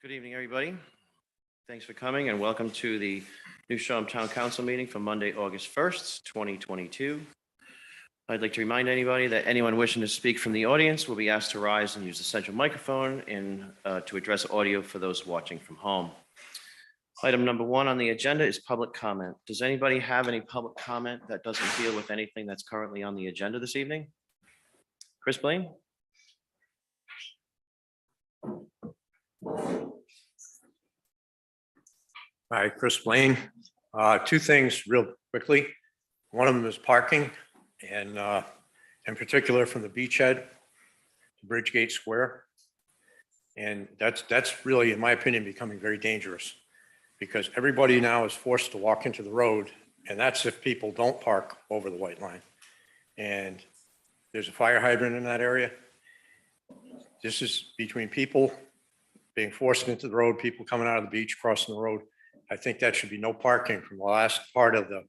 Good evening, everybody. Thanks for coming and welcome to the New Shum Town Council meeting for Monday, August 1st, 2022. I'd like to remind anybody that anyone wishing to speak from the audience will be asked to rise and use the central microphone and to address audio for those watching from home. Item number 1 on the agenda is public comment. Does anybody have any public comment that doesn't deal with anything that's currently on the agenda this evening? Chris Blaine? Hi, Chris Blaine. Two things real quickly. One of them is parking and in particular from the beachhead to Bridgegate Square. And that's really, in my opinion, becoming very dangerous because everybody now is forced to walk into the road, and that's if people don't park over the white line. And there's a fire hydrant in that area. This is between people being forced into the road, people coming out of the beach, crossing the road. I think that should be no parking from the last part of the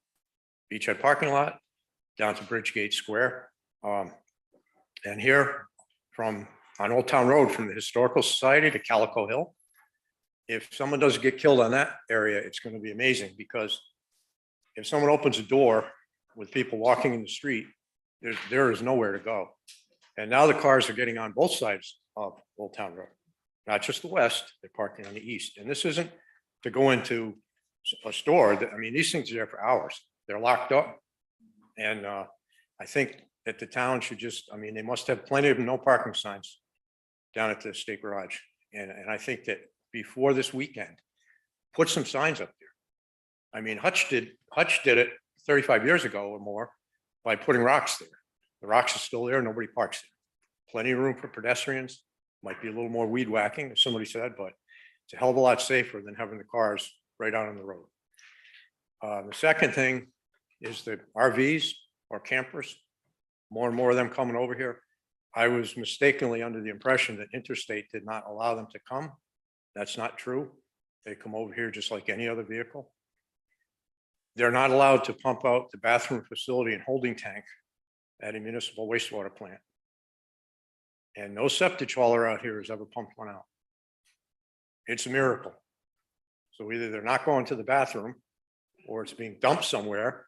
beachhead parking lot down to Bridgegate Square. And here from on Old Town Road from the Historical Society to Calico Hill. If someone doesn't get killed on that area, it's going to be amazing because if someone opens a door with people walking in the street, there is nowhere to go. And now the cars are getting on both sides of Old Town Road, not just the west, they're parking on the east. And this isn't to go into a store. I mean, these things are there for hours. They're locked up. And I think that the town should just, I mean, they must have plenty of no parking signs down at the state garage. And I think that before this weekend, put some signs up there. I mean, Hutch did it 35 years ago or more by putting rocks there. The rocks are still there. Nobody parks there. Plenty of room for pedestrians. Might be a little more weed whacking, as somebody said, but it's a hell of a lot safer than having the cars right out on the road. The second thing is the RVs or campers, more and more of them coming over here. I was mistakenly under the impression that Interstate did not allow them to come. That's not true. They come over here just like any other vehicle. They're not allowed to pump out the bathroom facility and holding tank at a municipal wastewater plant. And no septic hauler out here has ever pumped one out. It's a miracle. So either they're not going to the bathroom or it's being dumped somewhere.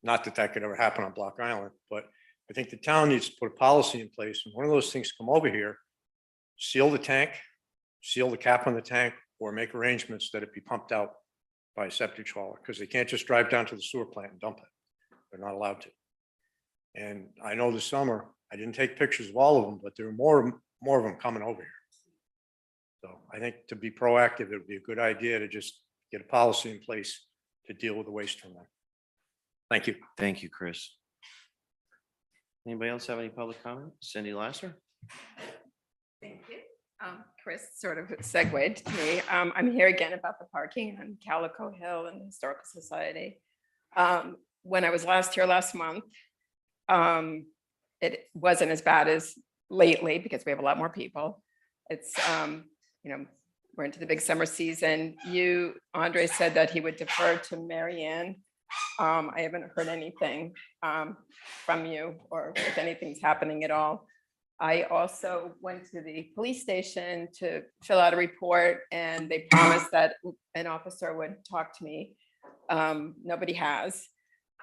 Not that that could ever happen on Block Island, but I think the town needs to put a policy in place. And one of those things come over here, seal the tank, seal the cap on the tank, or make arrangements that it be pumped out by a septic hauler because they can't just drive down to the sewer plant and dump it. They're not allowed to. And I know this summer, I didn't take pictures of all of them, but there are more of them coming over here. So I think to be proactive, it would be a good idea to just get a policy in place to deal with the waste from that. Thank you. Thank you, Chris. Anybody else have any public comment? Cindy Lasser? Thank you. Chris sort of segued to me. I'm here again about the parking on Calico Hill and the Historical Society. When I was last here last month, it wasn't as bad as lately because we have a lot more people. It's, we're into the big summer season. Andre said that he would defer to Mary Ann. I haven't heard anything from you or if anything's happening at all. I also went to the police station to fill out a report and they promised that an officer would talk to me. Nobody has.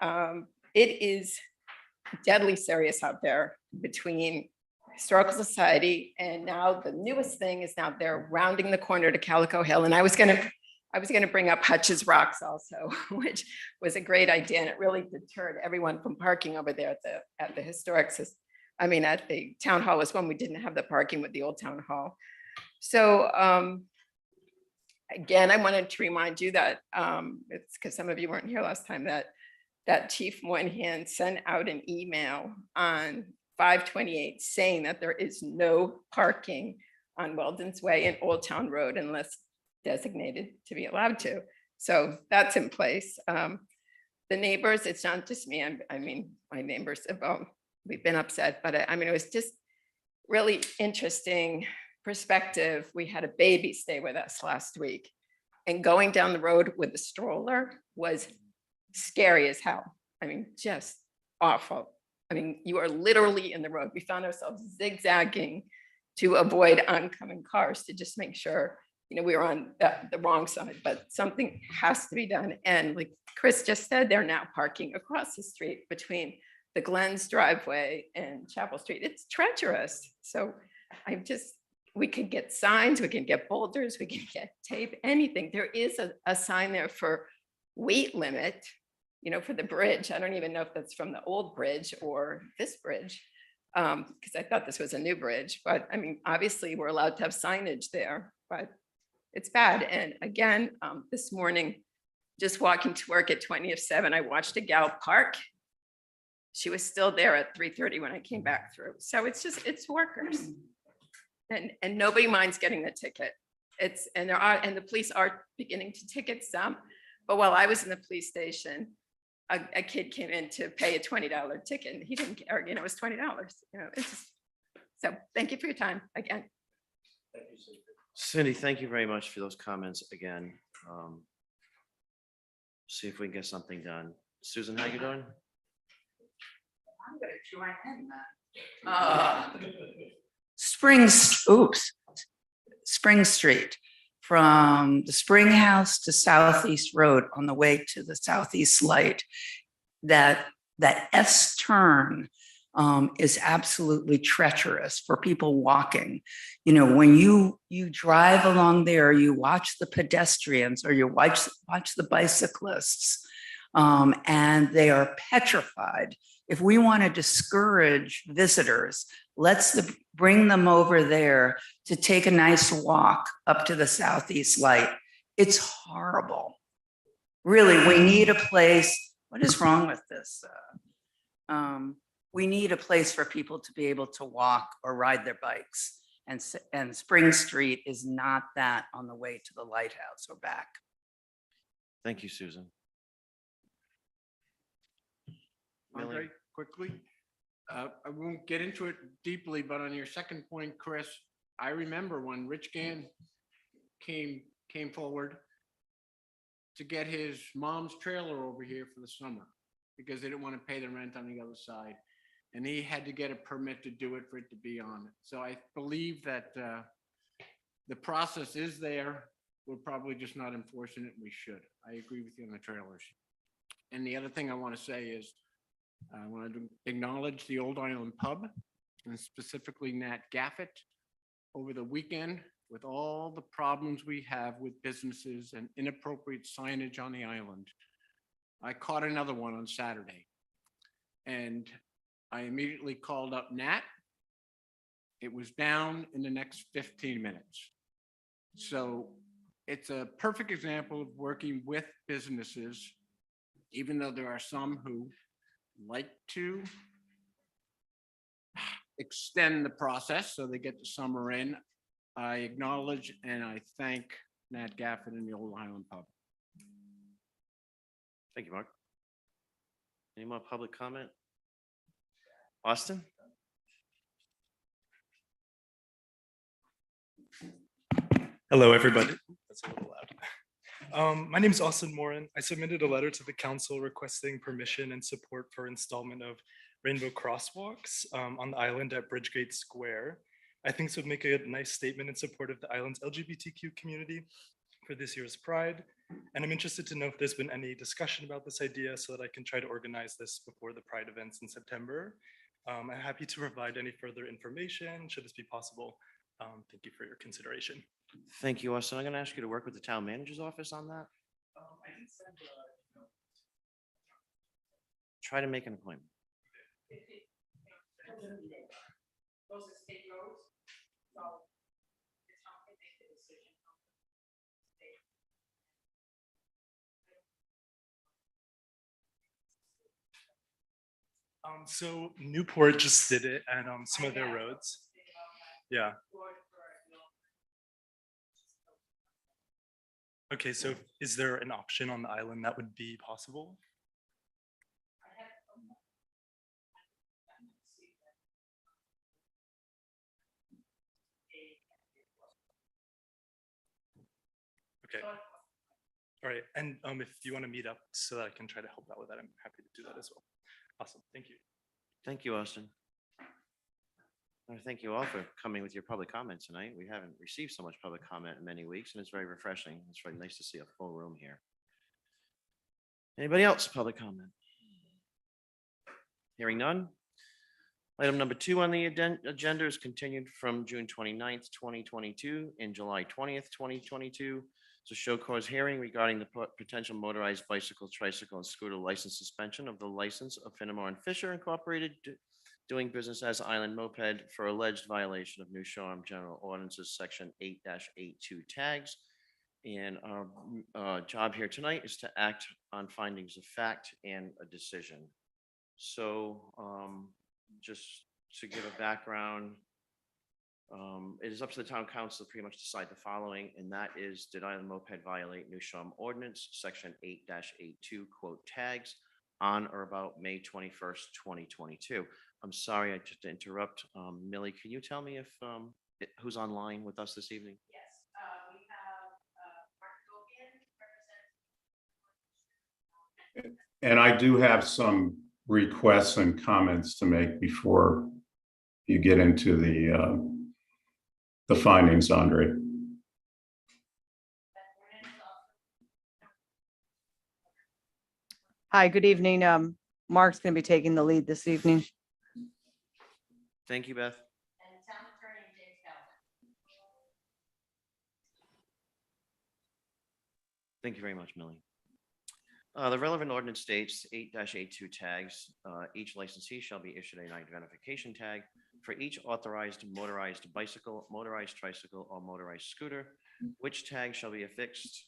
It is deadly serious out there between Historical Society and now the newest thing is now they're rounding the corner to Calico Hill. And I was gonna bring up Hutch's Rocks also, which was a great idea. And it really deterred everyone from parking over there at the at the town hall was when we didn't have the parking with the old town hall. So again, I wanted to remind you that it's because some of you weren't here last time that Chief Moynihan sent out an email on 5/28 saying that there is no parking on Weldon's Way and Old Town Road unless designated to be allowed to. So that's in place. The neighbors, it's not just me. I mean, my neighbors have we've been upset, but it was just really interesting perspective. We had a baby stay with us last week and going down the road with a stroller was scary as hell. I mean, just awful. I mean, you are literally in the road. We found ourselves zigzagging to avoid oncoming cars to just make sure we were on the wrong side, but something has to be done. And like Chris just said, they're now parking across the street between the Glenn's driveway and Chapel Street. It's treacherous. So we could get signs, we can get boulders, we can get tape, anything. There is a sign there for weight limit, for the bridge. I don't even know if that's from the old bridge or this bridge, because I thought this was a new bridge. But I mean, obviously, we're allowed to have signage there, but it's bad. And again, this morning, just walking to work at 7:20, I watched a gal park. She was still there at 3:30 when I came back through. So it's workers. And nobody minds getting the ticket. And the police are beginning to ticket some. But while I was in the police station, a kid came in to pay a $20 ticket and he didn't care, it was $20. So thank you for your time again. Cindy, thank you very much for those comments again. See if we can get something done. Susan, how you doing? I'm gonna join in that. Spring Street, from the Spring House to Southeast Road on the way to the Southeast Light. That S turn is absolutely treacherous for people walking. When you drive along there, you watch the pedestrians or you watch the bicyclists, and they are petrified. If we want to discourage visitors, let's bring them over there to take a nice walk up to the Southeast Light. It's horrible. Really, we need a place. What is wrong with this? We need a place for people to be able to walk or ride their bikes. And Spring Street is not that on the way to the lighthouse or back. Thank you, Susan. Andre, quickly. I won't get into it deeply, but on your second point, Chris, I remember when Rich Gann came forward to get his mom's trailer over here for the summer because they didn't want to pay the rent on the other side. And he had to get a permit to do it for it to be on it. So I believe that the process is there. We're probably just not enforcing it. We should. I agree with you on the trailers. And the other thing I want to say is, I want to acknowledge the Old Island Pub and specifically Nat Gaffett over the weekend with all the problems we have with businesses and inappropriate signage on the island. I caught another one on Saturday and I immediately called up Nat. It was down in the next 15 minutes. So it's a perfect example of working with businesses, even though there are some who like to extend the process so they get the summer in. I acknowledge and I thank Nat Gafford and the Old Highland Pub. Thank you, Mark. Any more public comment? Austin? Hello, everybody. That's a little loud. My name is Austin Morin. I submitted a letter to the council requesting permission and support for installment of rainbow crosswalks on the island at Bridgegate Square. I think this would make a nice statement in support of the island's LGBTQ community for this year's Pride. And I'm interested to know if there's been any discussion about this idea so that I can try to organize this before the Pride events in September. I'm happy to provide any further information should this be possible. Thank you for your consideration. Thank you, Austin. I'm going to ask you to work with the town manager's office on that. Try to make an appointment. So Newport just did it and some of their roads. Yeah. Okay, so is there an option on the island that would be possible? Okay. All right, and if you want to meet up so that I can try to help out with that, I'm happy to do that as well. Awesome, thank you. Thank you, Austin. I thank you all for coming with your public comment tonight. We haven't received so much public comment in many weeks, and it's very refreshing. It's very nice to see a full room here. Anybody else, public comment? Hearing none. Item number 2 on the agenda is continued from June 29th, 2022 and July 20th, 2022. It's a show cause hearing regarding the potential motorized bicycle, tricycle, and scooter license suspension of the license of Finnemore and Fisher Incorporated doing business as Island Moped for alleged violation of New Shoreham General Ordinances, Section 8-82 tags. And our job here tonight is to act on findings of fact and a decision. So just to give a background, it is up to the town council to pretty much decide the following, and that is, did Island Moped violate New Shoreham Ordinance, Section 8-82, quote, tags on or about May 21st, 2022? I'm sorry, I just to interrupt. Millie, can you tell me if who's online with us this evening? Yes, we have Mark Gopian, And I do have some requests and comments to make before you get into the findings, Andre. Hi, good evening. Mark's going to be taking the lead this evening. Thank you, Beth. and Town Attorney James Calvin. Thank you very much, Millie. The relevant ordinance states 8-82 tags. Each licensee shall be issued an identification tag for each authorized motorized bicycle, motorized tricycle, or motorized scooter, which tag shall be affixed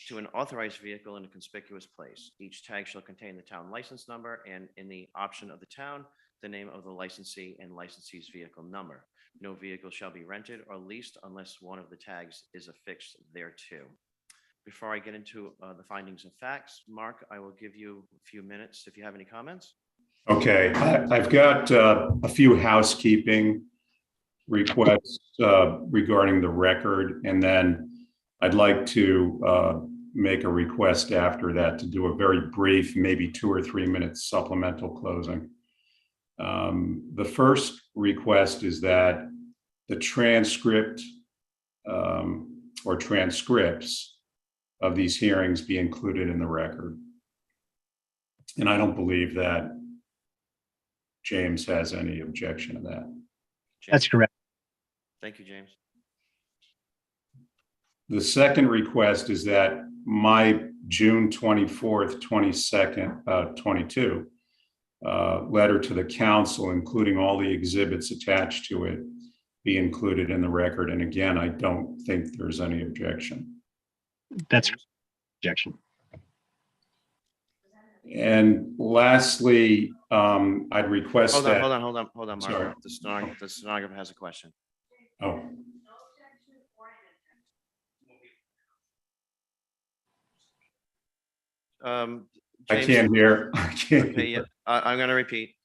to an authorized vehicle in a conspicuous place. Each tag shall contain the town license number and, in the option of the town, the name of the licensee and licensee's vehicle number. No vehicle shall be rented or leased unless one of the tags is affixed thereto. Before I get into the findings of facts, Mark, I will give you a few minutes if you have any comments. Okay, I've got a few housekeeping requests regarding the record, and then I'd like to make a request after that to do a very brief, maybe 2 or 3 minutes supplemental closing. The first request is that the transcript or transcripts of these hearings be included in the record. And I don't believe that James has any objection to that. That's James? correct. Thank you, James. The second request is that my June 24th, 22 letter to the council, including all the exhibits attached to it, be included in the record. And again, I don't think there's any objection. That's objection. And lastly, I'd request Hold that. on, Mark. Sorry. The stenographer has a question. Oh, I James- can't hear. I can't Okay, yeah, hear. I'm going to repeat.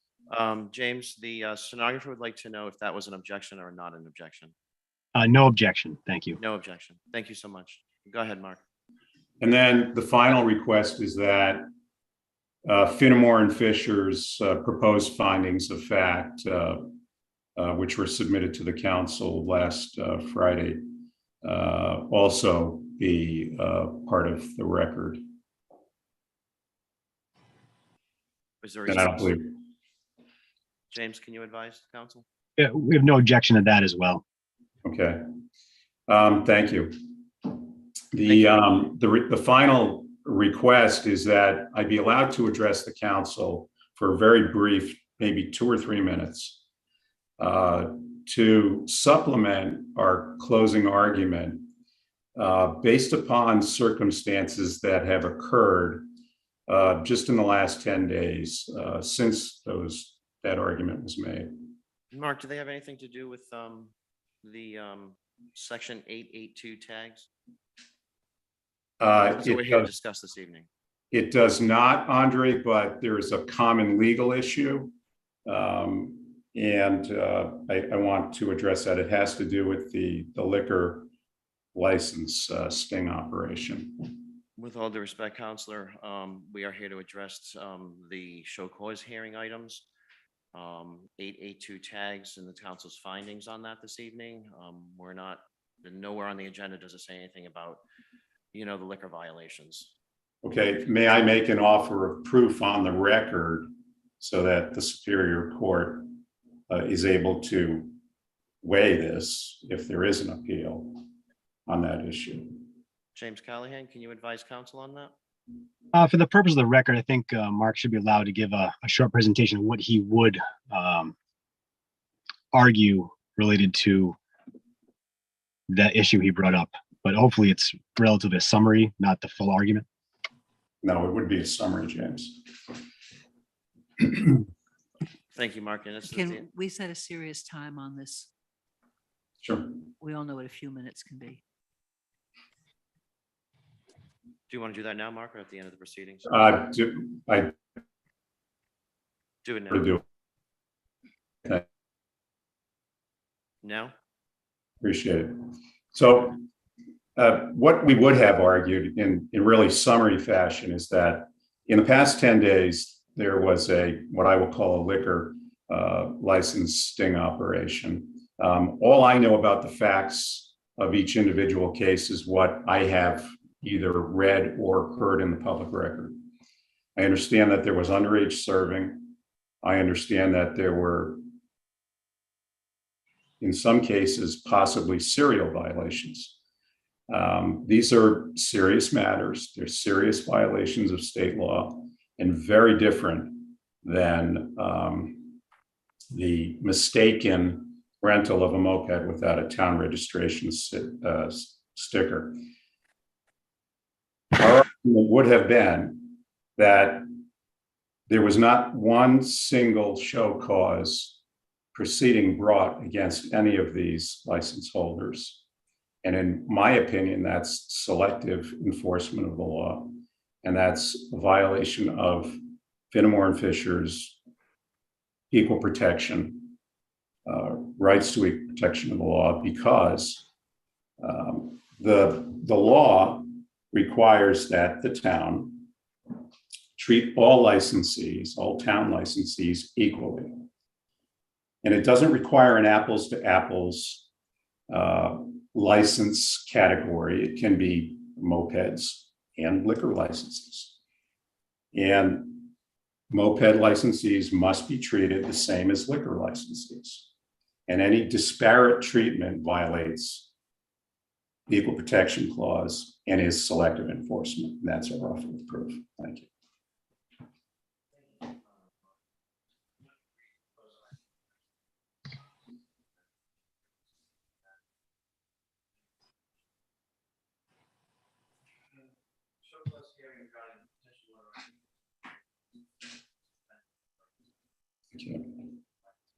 James, the stenographer would like to know if that was an objection or not an objection. No objection. Thank you. No objection. Thank you so much. Go ahead, Mark. And then the final request is that Finnemore and Fisher's proposed findings of fact, which were submitted to the council last Friday, also be part of the record. Is there a And I don't response? believe, James, can you advise the council? Yeah, we have no objection to that as well. okay. Thank you. The final request is that I be allowed to address the council for a very brief, maybe 2 or 3 minutes, to supplement our closing argument based upon circumstances that have occurred just in the last 10 days since that argument was made. Mark, do they have anything to do with the section 882 tags? That's what we're here to discuss this evening. It does not, Andre, but there is a common legal issue. And I want to address that. It has to do with the liquor license sting operation. With all due respect, Counselor, we are here to address the show cause hearing items. 882 tags in the council's findings on that this evening. We're not, nowhere on the agenda does it say anything about, the liquor violations. Okay, may I make an offer of proof on the record so that the Superior Court is able to weigh this if there is an appeal on that issue? James Callahan, can you advise council on that? For the purpose of the record, I think Mark should be allowed to give a short presentation of what he would argue related to that issue he brought up. But hopefully it's relatively a summary, not the full argument. No, it would be a summary, James. Thank you, Mark. And this is Can we set a serious time on this? Sure. We all know what a few minutes can be. Do you want to do that now, Mark, or at the end of the proceedings? I Do it now. do. Okay, Now? appreciate it. So what we would have argued in really summary fashion is that in the past 10 days, there was what I will call a liquor license sting operation. All I know about the facts of each individual case is what I have either read or heard in the public record. I understand that there was underage serving. I understand that there were, in some cases, possibly serial violations. These are serious matters. They're serious violations of state law and very different than the mistaken rental of a moped without a town registration sticker. Our argument would have been that there was not one single show cause proceeding brought against any of these license holders. And in my opinion, that's selective enforcement of the law. And that's a violation of Finnemore and Fisher's equal protection, rights to equal protection of the law, because the law requires that the town treat all licensees, all town licensees equally. And it doesn't require an apples to apples license category. It can be mopeds and liquor licenses. And moped licensees must be treated the same as liquor licensees. And any disparate treatment violates the Equal Protection Clause and is selective enforcement. And that's our offer of proof. Thank you.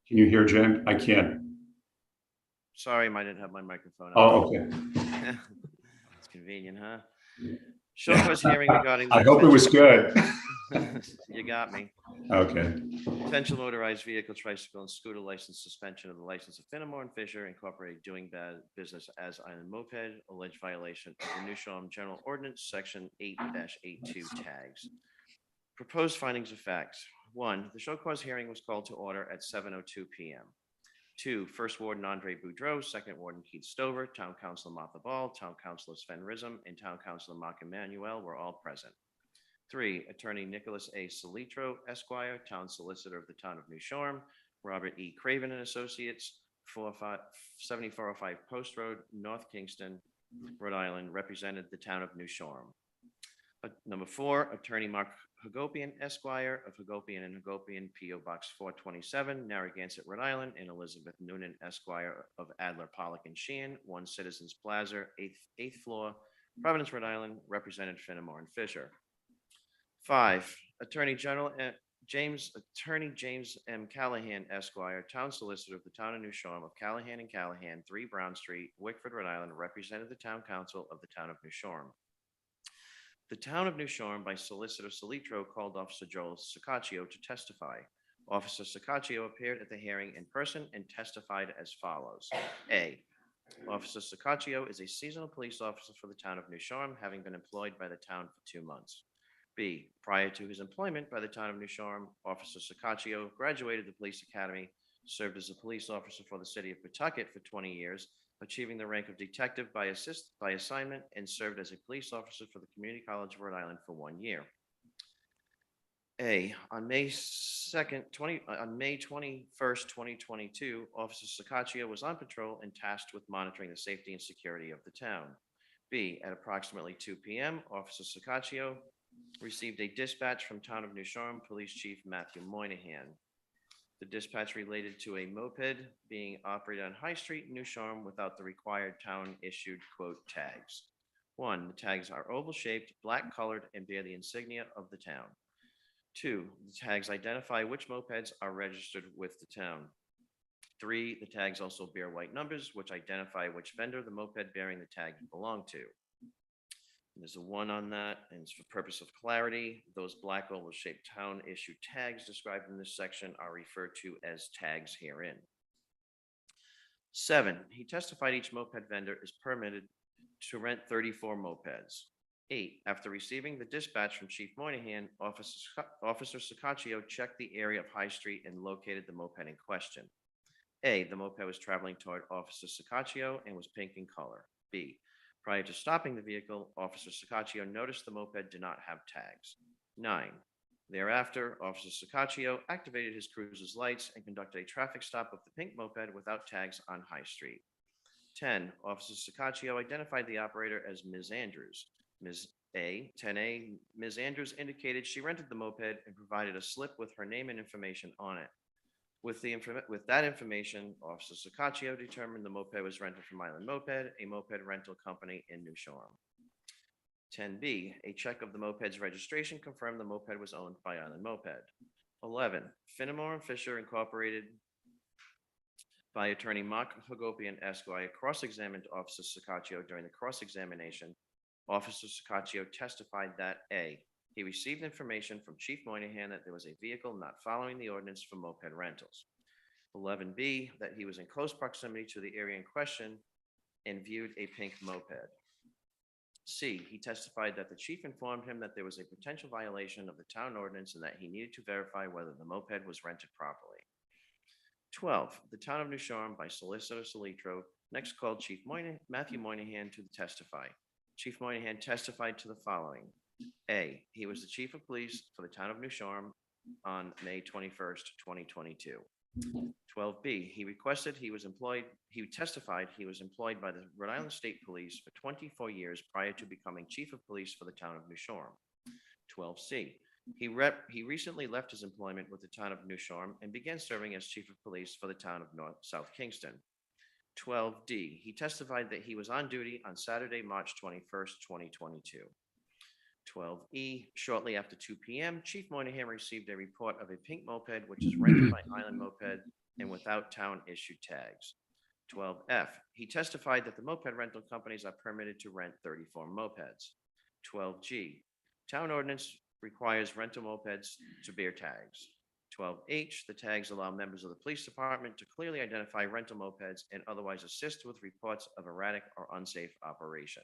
Can you hear Jen? I can't. Sorry, I didn't have my microphone on. Oh, okay. It's convenient, huh? Show cause hearing regarding. I hope it was good. You got me. Okay. Potential motorized vehicle, tricycle, and scooter license suspension of the license of Finnemore and Fisher Incorporated doing bad business as Island Moped, alleged violation of the New Salem General Ordinance, Section 8-82 tags. Proposed findings of facts. 1, the show cause hearing was called to order at 7:02 p.m. 2, First Warden Andre Boudreau, Second Warden Keith Stover, Town Councilor Martha Ball, Town Councilor Sven Rism, and Town Councilor Mark Emanuel were all present. 3, Attorney Nicholas A. Solitro, Esquire, Town Solicitor of the Town of New Shoreham, Robert E. Craven and Associates, 7405 Post Road, North Kingston, Rhode Island, represented the Town of New Shoreham. Number 4, Attorney Mark Hagopian, Esquire of Hagopian and Hagopian, P.O. Box 427, Narragansett, Rhode Island, and Elizabeth Noonan, Esquire of Adler, Pollock, and Sheehan, 1 Citizens Plaza, 8th floor, Providence, Rhode Island, represented Finnemore and Fisher. 5, Attorney James M. Callahan, Esquire, Town Solicitor of the Town of New Shoreham of Callahan and Callahan, 3 Brown Street, Wickford, Rhode Island, represented the Town Council of the Town of New Shoreham. The Town of New Shoreham, by Solicitor Solitro, called Officer Joel Sicaccio to testify. Officer Sicaccio appeared at the hearing in person and testified as follows. A, Officer Sicaccio is a seasonal police officer for the Town of New Shoreham, having been employed by the town for 2 months. B, prior to his employment by the town of New Shoreham, Officer Sacaccio graduated the police academy, served as a police officer for the city of Pawtucket for 20 years, achieving the rank of detective by assignment, and served as a police officer for the Community College of Rhode Island for 1 year. A, on May 21st, 2022, Officer Sacaccio was on patrol and tasked with monitoring the safety and security of the town. B, at approximately 2 p.m., Officer Sacaccio received a dispatch from Town of New Shoreham Police Chief Matthew Moynihan. The dispatch related to a moped being operated on High Street in New Shoreham without the required town-issued quote tags. 1, the tags are oval-shaped, black-colored, and bear the insignia of the town. 2, the tags identify which mopeds are registered with the town. 3, the tags also bear white numbers, which identify which vendor the moped bearing the tag belong to. There's a 1 on that, and it's for purpose of clarity. Those black oval-shaped town-issued tags described in this section are referred to as tags herein. 7, he testified each moped vendor is permitted to rent 34 mopeds. 8, after receiving the dispatch from Chief Moynihan, Officer Sacaccio checked the area of High Street and located the moped in question. A, the moped was traveling toward Officer Sacaccio and was pink in color. B, prior to stopping the vehicle, Officer Sacaccio noticed the moped did not have tags. 9, thereafter, Officer Sacaccio activated his cruiser's lights and conducted a traffic stop of the pink moped without tags on High Street. 10, Officer Sacaccio identified the operator as Ms. Andrews. 10A, Ms. Andrews indicated she rented the moped and provided a slip with her name and information on it. With that information, Officer Sacaccio determined the moped was rented from Island Moped, a moped rental company in New Shoreham. 10B, a check of the moped's registration confirmed the moped was owned by Island Moped. 11, Finnemore and Fisher Incorporated by attorney Mark Hagopian Esquire cross-examined Officer Sacaccio. During the cross-examination, Officer Sacaccio testified that A, he received information from Chief Moynihan that there was a vehicle not following the ordinance for moped rentals. 11B, that he was in close proximity to the area in question and viewed a pink moped. C, he testified that the chief informed him that there was a potential violation of the town ordinance and that he needed to verify whether the moped was rented properly. 12, the town of New Shoreham by Solicitor Solitro next called Chief Matthew Moynihan to testify. Chief Moynihan testified to the following. A, he was the chief of police for the town of New Shoreham on May 21st, 2022. 12B, he testified he was employed by the Rhode Island State Police for 24 years prior to becoming chief of police for the town of New Shoreham. 12C, he recently left his employment with the town of New Shoreham and began serving as chief of police for the town of South Kingston. 12D, he testified that he was on duty on Saturday, March 21st, 2022. 12E, shortly after 2 p.m., Chief Moynihan received a report of a pink moped, which is rented by Island Moped and without town-issued tags. 12F, he testified that the moped rental companies are permitted to rent 34 mopeds. 12G, town ordinance requires rental mopeds to bear tags. 12H, the tags allow members of the police department to clearly identify rental mopeds and otherwise assist with reports of erratic or unsafe operation.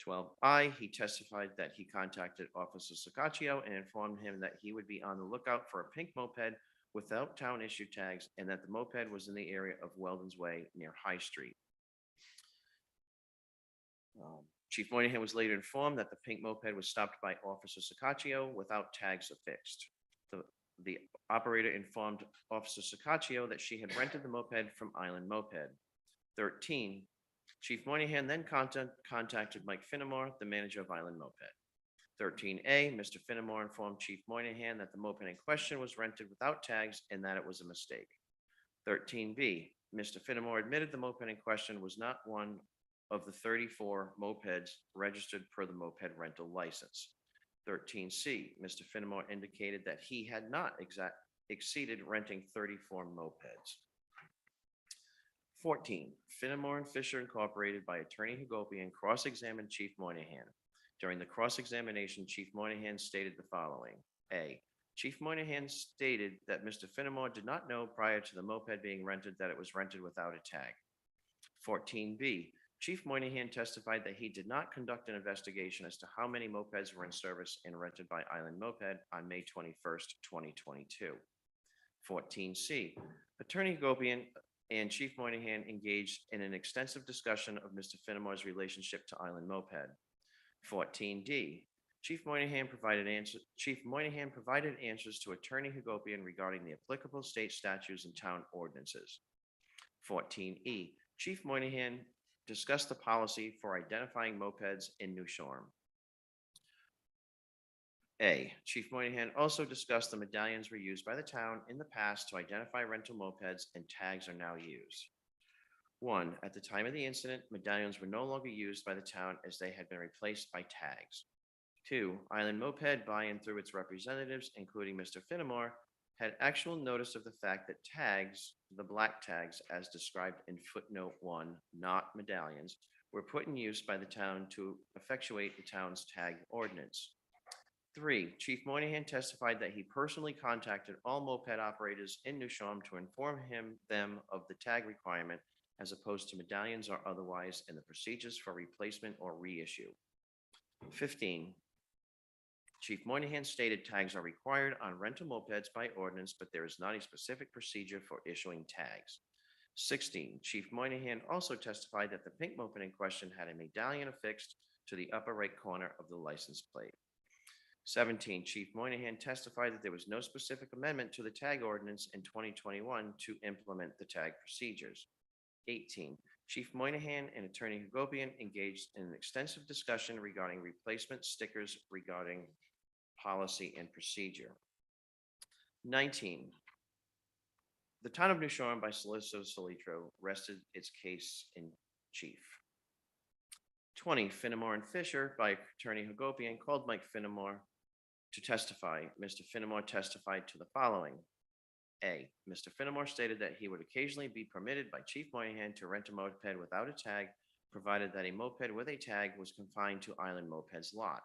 12I, he testified that he contacted Officer Sacaccio and informed him that he would be on the lookout for a pink moped without town-issued tags and that the moped was in the area of Weldon's Way near High Street. Chief Moynihan was later informed that the pink moped was stopped by Officer Sacaccio without tags affixed. The operator informed Officer Sacaccio that she had rented the moped from Island Moped. 13, Chief Moynihan then contacted Mike Finnemore, the manager of Island Moped. 13A, Mr. Finnemore informed Chief Moynihan that the moped in question was rented without tags and that it was a mistake. 13B, Mr. Finnemore admitted the moped in question was not one of the 34 mopeds registered per the moped rental license. 13C, Mr. Finnemore indicated that he had not exceeded renting 34 mopeds. 14, Finnemore and Fisher Incorporated by attorney Hagopian cross-examined Chief Moynihan. During the cross-examination, Chief Moynihan stated the following. A, Chief Moynihan stated that Mr. Finnemore did not know prior to the moped being rented that it was rented without a tag. 14B, Chief Moynihan testified that he did not conduct an investigation as to how many mopeds were in service and rented by Island Moped on May 21st, 2022. 14C, Attorney Gopian and Chief Moynihan engaged in an extensive discussion of Mr. Finnemore's relationship to Island Moped. 14D, Chief Moynihan provided answers to Attorney Hagopian regarding the applicable state statutes and town ordinances. 14E, Chief Moynihan discussed the policy for identifying mopeds in New Shoreham. A, Chief Moynihan also discussed the medallions were used by the town in the past to identify rental mopeds, and tags are now used. 1, at the time of the incident, medallions were no longer used by the town as they had been replaced by tags. 2, Island Moped, by and through its representatives, including Mr. Finnemore, had actual notice of the fact that tags, the black tags as described in footnote 1, not medallions, were put in use by the town to effectuate the town's tag ordinance. 3, Chief Moynihan testified that he personally contacted all moped operators in New Shoreham to inform them of the tag requirement as opposed to medallions or otherwise, and the procedures for replacement or reissue. 15, Chief Moynihan stated tags are required on rental mopeds by ordinance, but there is not a specific procedure for issuing tags. 16, Chief Moynihan also testified that the pink moped in question had a medallion affixed to the upper right corner of the license plate. 17, Chief Moynihan testified that there was no specific amendment to the tag ordinance in 2021 to implement the tag procedures. 18, Chief Moynihan and Attorney Hagopian engaged in an extensive discussion regarding replacement stickers regarding policy and procedure. 19, the town of New Shoreham by Solicitor Solitro rested its case in chief. 20, Finnemore and Fisher by Attorney Hagopian called Mike Finnemore to testify. Mr. Finnemore testified to the following. A, Mr. Finnemore stated that he would occasionally be permitted by Chief Moynihan to rent a moped without a tag, provided that a moped with a tag was confined to Island Moped's lot.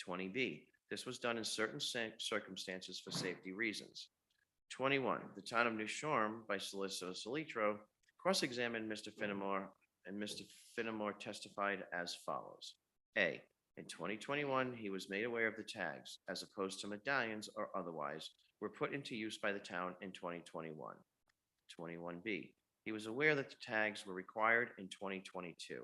20B, this was done in certain circumstances for safety reasons. 21, the town of New Shoreham by Solicitor Solitro cross-examined Mr. Finnemore, and Mr. Finnemore testified as follows. A, in 2021, he was made aware of the tags, as opposed to medallions or otherwise, were put into use by the town in 2021. 21B, he was aware that the tags were required in 2022.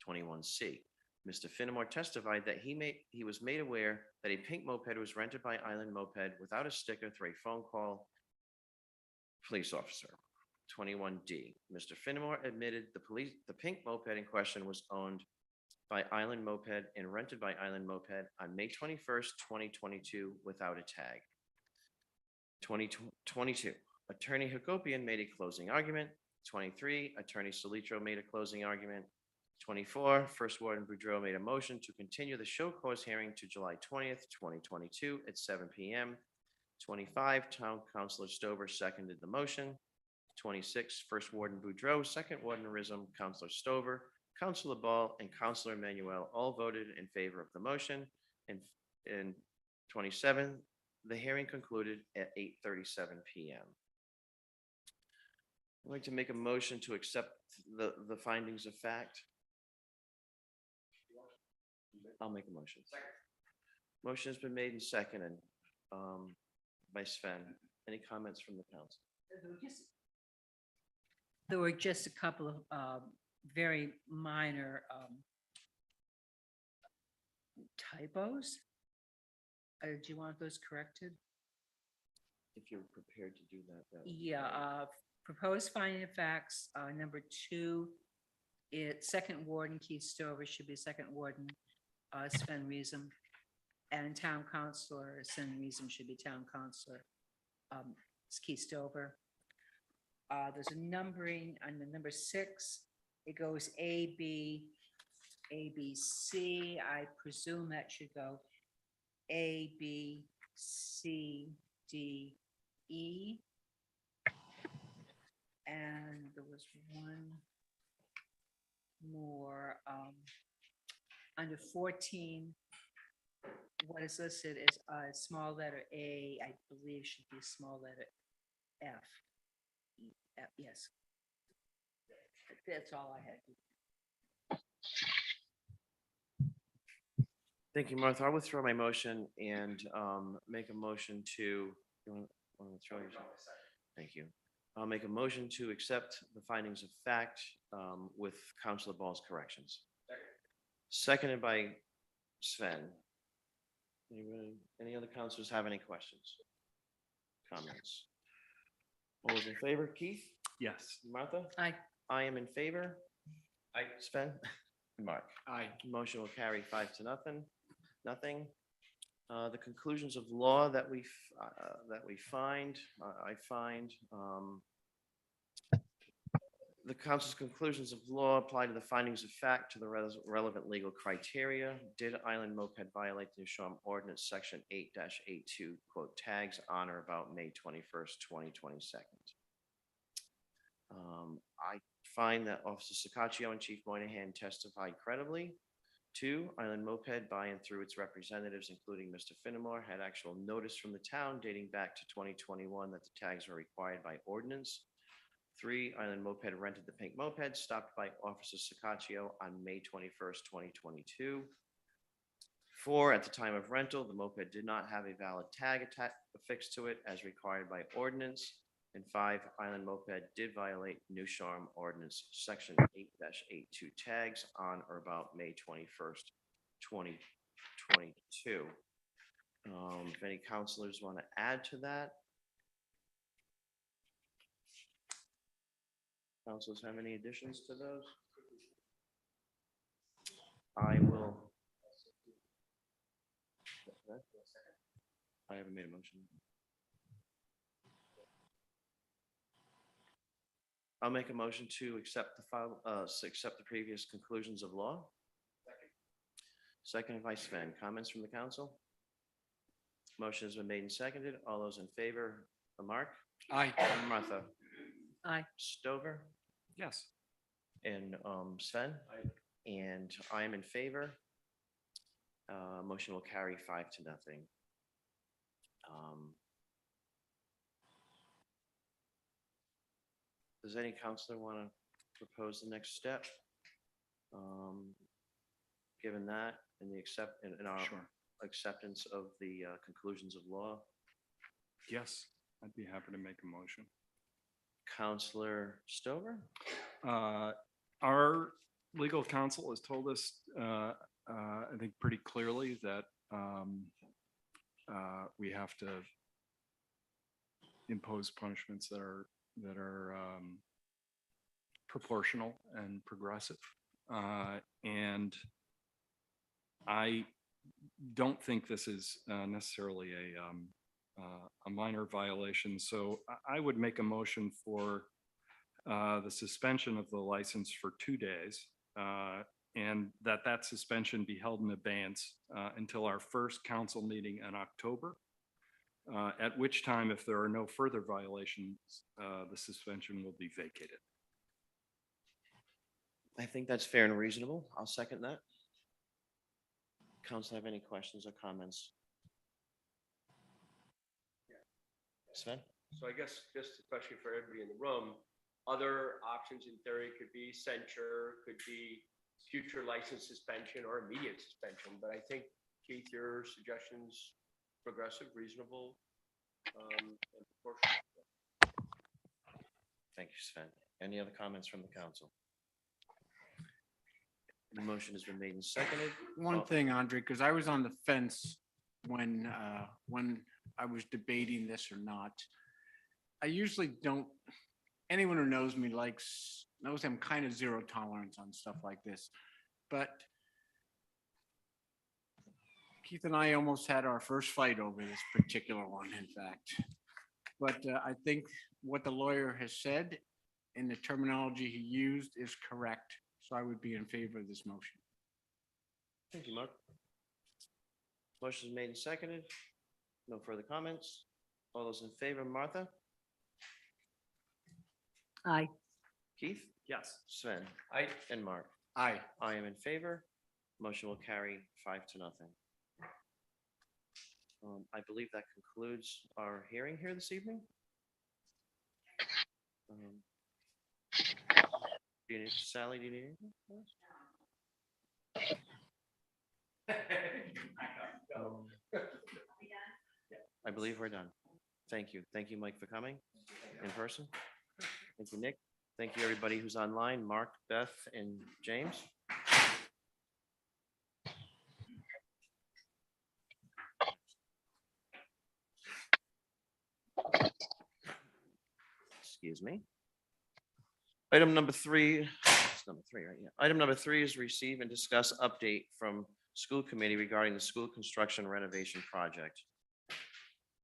21C, Mr. Finnemore testified that he was made aware that a pink moped was rented by Island Moped without a sticker through a phone call police officer. 21D, Mr. Finnemore admitted the pink moped in question was owned by Island Moped and rented by Island Moped on May 21st, 2022 without a tag. 2022, Attorney Hagopian made a closing argument. 23, Attorney Solitro made a closing argument. 24, First Warden Boudreau made a motion to continue the show cause hearing to July 20th, 2022 at 7 p.m. 25, Town Councilor Stover seconded the motion. 26, First Warden Boudreau, Second Warden Rism, Councilor Stover, Councilor Ball, and Councilor Emmanuel all voted in favor of the motion. And 27, the hearing concluded at 8:37 p.m. I'd like to make a motion to accept the findings of fact. I'll make a motion. Motion has been made and seconded by Sven. Any comments from the council? There were just a couple of very minor typos. Do you want those corrected? If you're prepared to do that. that would be Yeah, great. proposed finding of facts, number 2, second warden Keith Stover should be second warden Sven Reesum, and town councilor Sven Reesum should be town councilor Keith Stover. There's a numbering on the number 6. It goes A, B, C. I presume that should go A, B, C, D, E. And there was one more, under 14, what is listed is a small letter A, I believe should be small letter F. Yes. That's all I had. Thank you, Martha. I'll withdraw my motion and make a motion to, you want to withdraw yourself? Thank you. I'll make a motion to accept the findings of fact with Counselor Ball's corrections. Seconded by Sven. Any other counselors have any questions? Comments? All those in favor? Keith? Yes. Martha? Aye. I am in favor. Aye. Sven? Mark? Aye. Motion will carry 5-0. Nothing. The conclusions of law that we find, I find, the council's conclusions of law apply to the findings of fact to the relevant legal criteria. Did Island Moped violate the New Shoreham Ordinance Section 8-82, quote, tags on or about May 21st, 2022? I find that Officer Sicaccio and Chief Moynihan testified credibly. 2, Island Moped, by and through its representatives, including Mr. Finnemore, had actual notice from the town dating back to 2021 that the tags were required by ordinance. 3, Island Moped rented the pink moped stopped by Officer Sicaccio on May 21st, 2022. 4, at the time of rental, the moped did not have a valid tag affixed to it as required by ordinance. And 5, Island Moped did violate New Shoreham Ordinance Section 8-82 tags on or about May 21st, 2022. If any counselors want to add to that? Counselors have any additions to those? I will. I haven't made a motion. I'll make a motion to accept the previous conclusions of law. Seconded by Sven. Comments from the council? Motion has been made and seconded. All those in favor, Mark? Aye. Martha? Aye. Stover? Yes. And Sven? And I am in favor. Motion will carry 5-0. Does any counselor want to propose the next step? Given that and our Sure. acceptance of the conclusions of law, Yes, I'd be happy to make a motion. Counselor Stover? Our legal counsel has told us, I think pretty clearly that we have to impose punishments that are proportional and progressive. And I don't think this is necessarily a minor violation. So I would make a motion for the suspension of the license for 2 days, and that suspension be held in abeyance until our first council meeting in October, at which time, if there are no further violations, the suspension will be vacated. I think that's fair and reasonable. I'll second that. Council have any questions or comments? Sven? So I guess just a question for everybody in the room, other options in theory could be censure, could be future license suspension or immediate suspension. But I think, Keith, your suggestion's progressive, reasonable, and proportionate. Thank you, Sven. Any other comments from the council? The motion has been made and seconded. One thing, Andre, because I was on the fence when I was debating this or not. I usually don't, anyone who knows me knows I'm kind of zero tolerance on stuff like this. But Keith and I almost had our first fight over this particular one, in fact. But I think what the lawyer has said and the terminology he used is correct. So I would be in favor of this motion. Thank you, Mark. Motion is made and seconded. No further comments. All those in favor, Martha? Aye. Keith? Yes. Sven? I, And Mark? Aye. I am in favor. Motion will carry 5-0. I believe that concludes our hearing here this evening. Sally, do you need anything else? I believe we're done. Thank you. Thank you, Mike, for coming in person. Thank you, Nick. Thank you, everybody who's online, Mark, Beth, and James. Excuse me. Item number three, it's number three, right? Yeah. Item number three is receive and discuss update from school committee regarding the school construction renovation project.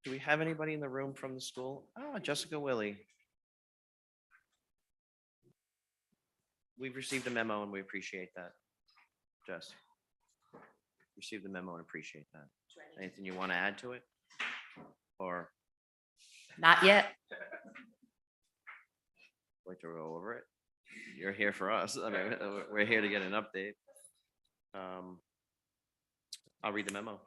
Do we have anybody in the room from the school? Oh, Jessica Willie. We've received the memo and we appreciate that. Jess. Received the memo and appreciate that. Anything you want to add to it? Or Not yet. like to go over it? You're here for us. I mean, we're here to get an update. I'll read the memo.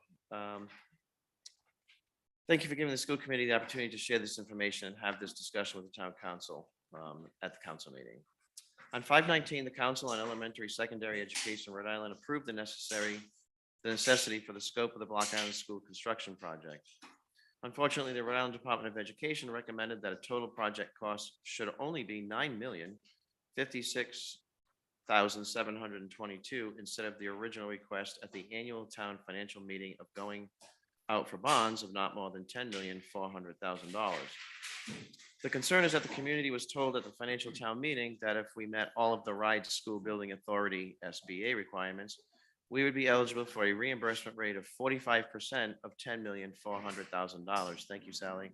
Thank you for giving the school committee the opportunity to share this information and have this discussion with the town council at the council meeting. On 5/19, the Council on Elementary Secondary Education, Rhode Island approved the necessity for the scope of the Block Island School construction project. Unfortunately, the Rhode Island Department of Education recommended that a total project cost should only be $9,056,722 instead of the original request at the annual town financial meeting of going out for bonds of not more than $10,400,000. The concern is that the community was told at the financial town meeting that if we met all of the RIDE School Building Authority SBA requirements, we would be eligible for a reimbursement rate of 45% of $10,400,000. Thank you, Sally.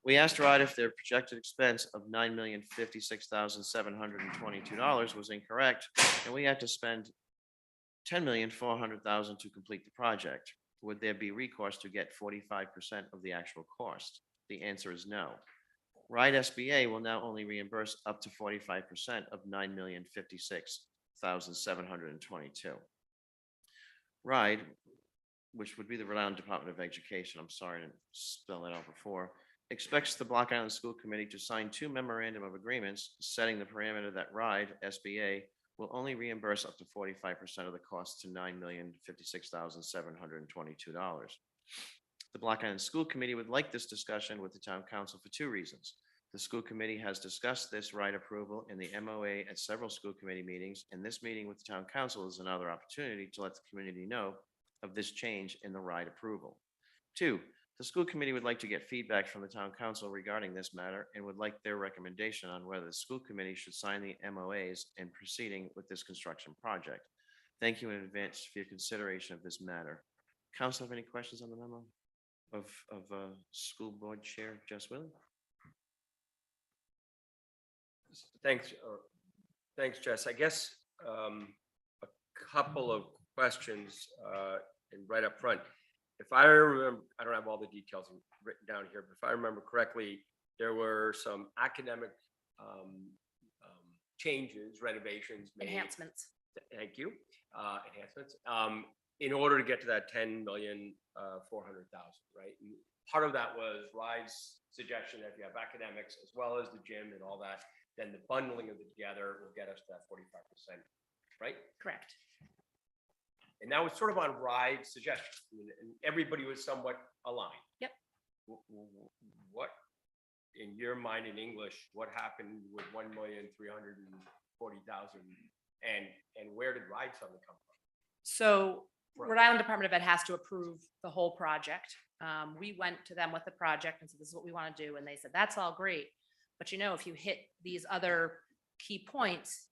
We asked RIDE if their projected expense of $9,056,722 was incorrect, and we had to spend $10,400,000 to complete the project. Would there be recourse to get 45% of the actual cost? The answer is no. RIDE SBA will now only reimburse up to 45% of $9,056,722. RIDE, which would be the Rhode Island Department of Education, I'm sorry to spell that out before, expects the Block Island School Committee to sign 2 memorandum of agreements setting the parameter that RIDE SBA will only reimburse up to 45% of the cost to $9,056,722. The Block Island School Committee would like this discussion with the town council for 2 reasons. The school committee has discussed this RIDE approval in the MOA at several school committee meetings, and this meeting with the town council is another opportunity to let the community know of this change in the RIDE approval. 2, the school committee would like to get feedback from the town council regarding this matter and would like their recommendation on whether the school committee should sign the MOAs in proceeding with this construction project. Thank you in advance for your consideration of this matter. Council, have any questions on the memo of School Board Chair Jess Willie? Thanks, Jess. I guess a couple of questions and right up front. If I remember, I don't have all the details written down here, but if I remember correctly, there were some academic changes, renovations, Enhancements. Thank you. Enhancements in order to get to that $10,400,000, right? And part of that was RIDE's suggestion that if you have academics as well as the gym and all that, then the bundling of it together will get us to that 45%, right? Correct. And that was sort of on RIDE's suggestion, and everybody was somewhat aligned. Yep. What, in your mind in English, what happened with 1,340,000, and where did RIDE suddenly come from? So Rhode Island Department of Ed has to approve the whole project. We went to them with the project and said, this is what we want to do. And they said, that's all great. But you know, if you hit these other key points,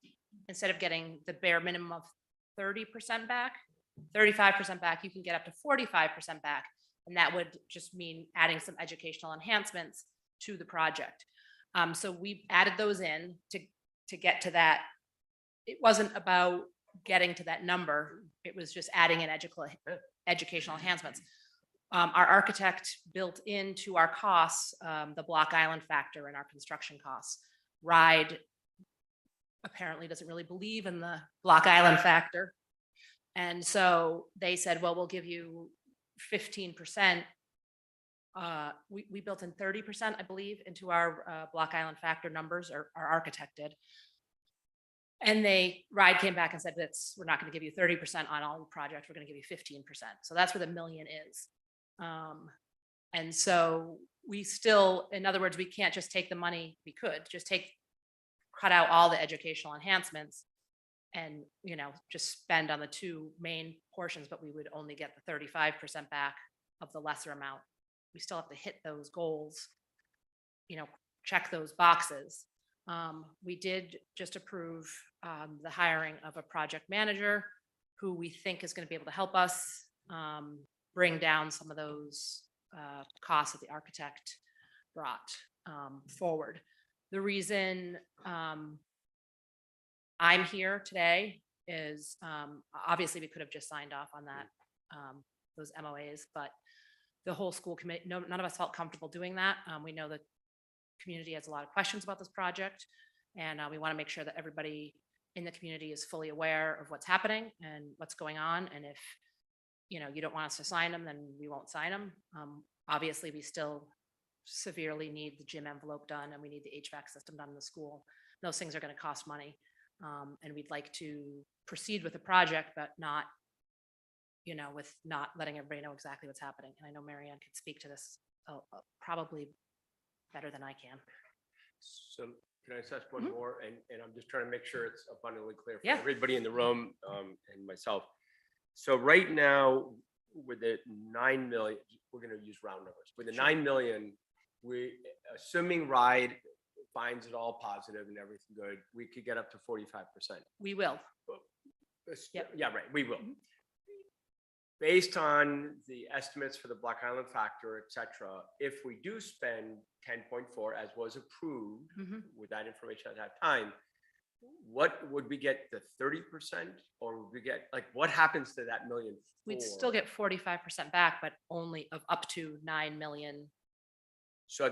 instead of getting the bare minimum of 30% back, 35% back, you can get up to 45% back. And that would just mean adding some educational enhancements to the project. So we added those in to get to that. It wasn't about getting to that number. It was just adding in educational enhancements. Our architect built into our costs the Block Island factor in our construction costs. RIDE apparently doesn't really believe in the Block Island factor. And so they said, well, we'll give you 15%. We built in 30%, I believe, into our Block Island factor numbers, or our architect did. And RIDE came back and said, we're not going to give you 30% on all the projects, we're going to give you 15%. So that's where the million is. And so we still, in other words, we can't just take the money, we could just cut out all the educational enhancements and, just spend on the two main portions, but we would only get the 35% back of the lesser amount. We still have to hit those goals, check those boxes. We did just approve the hiring of a project manager who we think is going to be able to help us bring down some of those costs that the architect brought forward. The reason I'm here today is obviously we could have just signed off on that, those MOAs, but the whole school committee, none of us felt comfortable doing that. We know that community has a lot of questions about this project, and we want to make sure that everybody in the community is fully aware of what's happening and what's going on. And if you don't want us to sign them, then we won't sign them. Obviously, we still severely need the gym envelope done, and we need the HVAC system done in the school. Those things are going to cost money, and we'd like to proceed with the project, but not, with not letting everybody know exactly what's happening. And I know Mary Ann could speak to this probably better than I can. So can I just ask one Mhm. more? And I'm just trying to make sure it's abundantly clear for Yeah. everybody in the room and myself. So right now, with the 9 million, we're going to use round numbers. With the 9 million, assuming RIDE finds it all positive and everything good, we could get up to 45%. We will. Yep. Yeah, right, we will. Based on the estimates for the Black Island factor, et cetera, if we do spend 10.4 as was approved with that information at that time, what would we get, the 30%, or would we get, what happens to that million? We'd still get 45% back, but only of up to 9 million. So